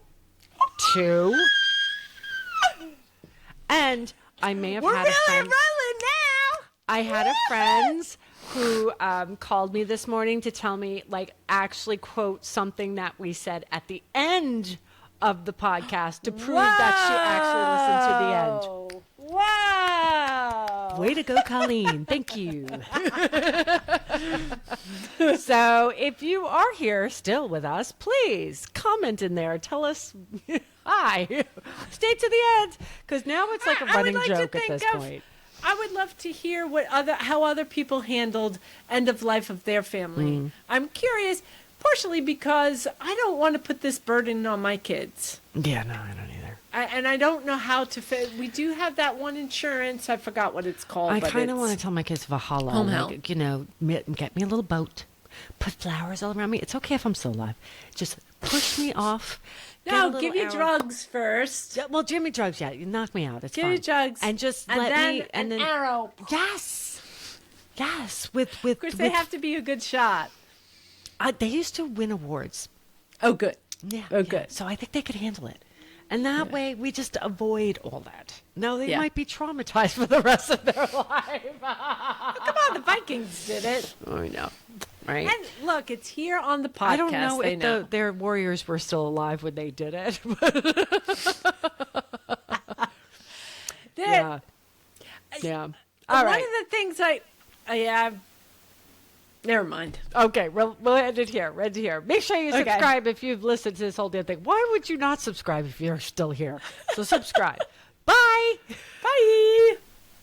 Speaker 1: And I may have had a friend.
Speaker 2: rolling now.
Speaker 1: I had a friend who called me this morning to tell me, like, actually quote something that we said at the end of the podcast to prove that she actually listened to the end.
Speaker 2: Wow.
Speaker 1: Way to go, Colleen. Thank you. So if you are here still with us, please comment in there. Tell us hi. Stay to the end, because now it's like a
Speaker 2: I would
Speaker 1: running
Speaker 2: like to
Speaker 1: joke at
Speaker 2: think
Speaker 1: this
Speaker 2: of-
Speaker 1: point.
Speaker 2: I would love to hear how other people handled end of life of their family. I'm curious, partially because I don't want to put this burden on my kids.
Speaker 1: Yeah, no, I don't either.
Speaker 2: And I don't know how to fit. We do have that one insurance. I forgot what it's called.
Speaker 1: I
Speaker 2: but
Speaker 1: kind of
Speaker 2: it's-
Speaker 1: want to tell my kids Valhalla.
Speaker 2: Home
Speaker 1: like,
Speaker 2: health.
Speaker 1: Get me a little boat. Put flowers all around me. It's okay if I'm still alive. Just push me off. Get a
Speaker 2: No,
Speaker 1: little
Speaker 2: give you
Speaker 1: arrow.
Speaker 2: drugs first.
Speaker 1: Yeah, well, give me drugs. Yeah, you knock me out. It's
Speaker 2: Give
Speaker 1: fine.
Speaker 2: you drugs.
Speaker 1: And just
Speaker 2: and
Speaker 1: let
Speaker 2: then
Speaker 1: me. And
Speaker 2: an
Speaker 1: then
Speaker 2: arrow.
Speaker 1: yes. With
Speaker 2: Of course, they have to be a good shot.
Speaker 1: They used to win awards.
Speaker 2: Oh, good.
Speaker 1: Yeah.
Speaker 2: Oh,
Speaker 1: yeah.
Speaker 2: good.
Speaker 1: So I think they could handle it. And that way we just avoid all that. No, they
Speaker 2: Yeah.
Speaker 1: might be traumatized for the rest of their life.
Speaker 2: Come on, the Vikings did it.
Speaker 1: Oh, I know. Right.
Speaker 2: And look, it's here on the podcast.
Speaker 1: I don't know
Speaker 2: they
Speaker 1: if their warriors were still alive when they did it. Yeah. Yeah. All
Speaker 2: One
Speaker 1: right.
Speaker 2: of the things I have. Never mind.
Speaker 1: Okay, we'll end it here. Right here. Make sure you
Speaker 2: Okay.
Speaker 1: subscribe if you've listened to this whole damn thing. Why would you not subscribe if you're still here? So subscribe. Bye.
Speaker 2: Bye.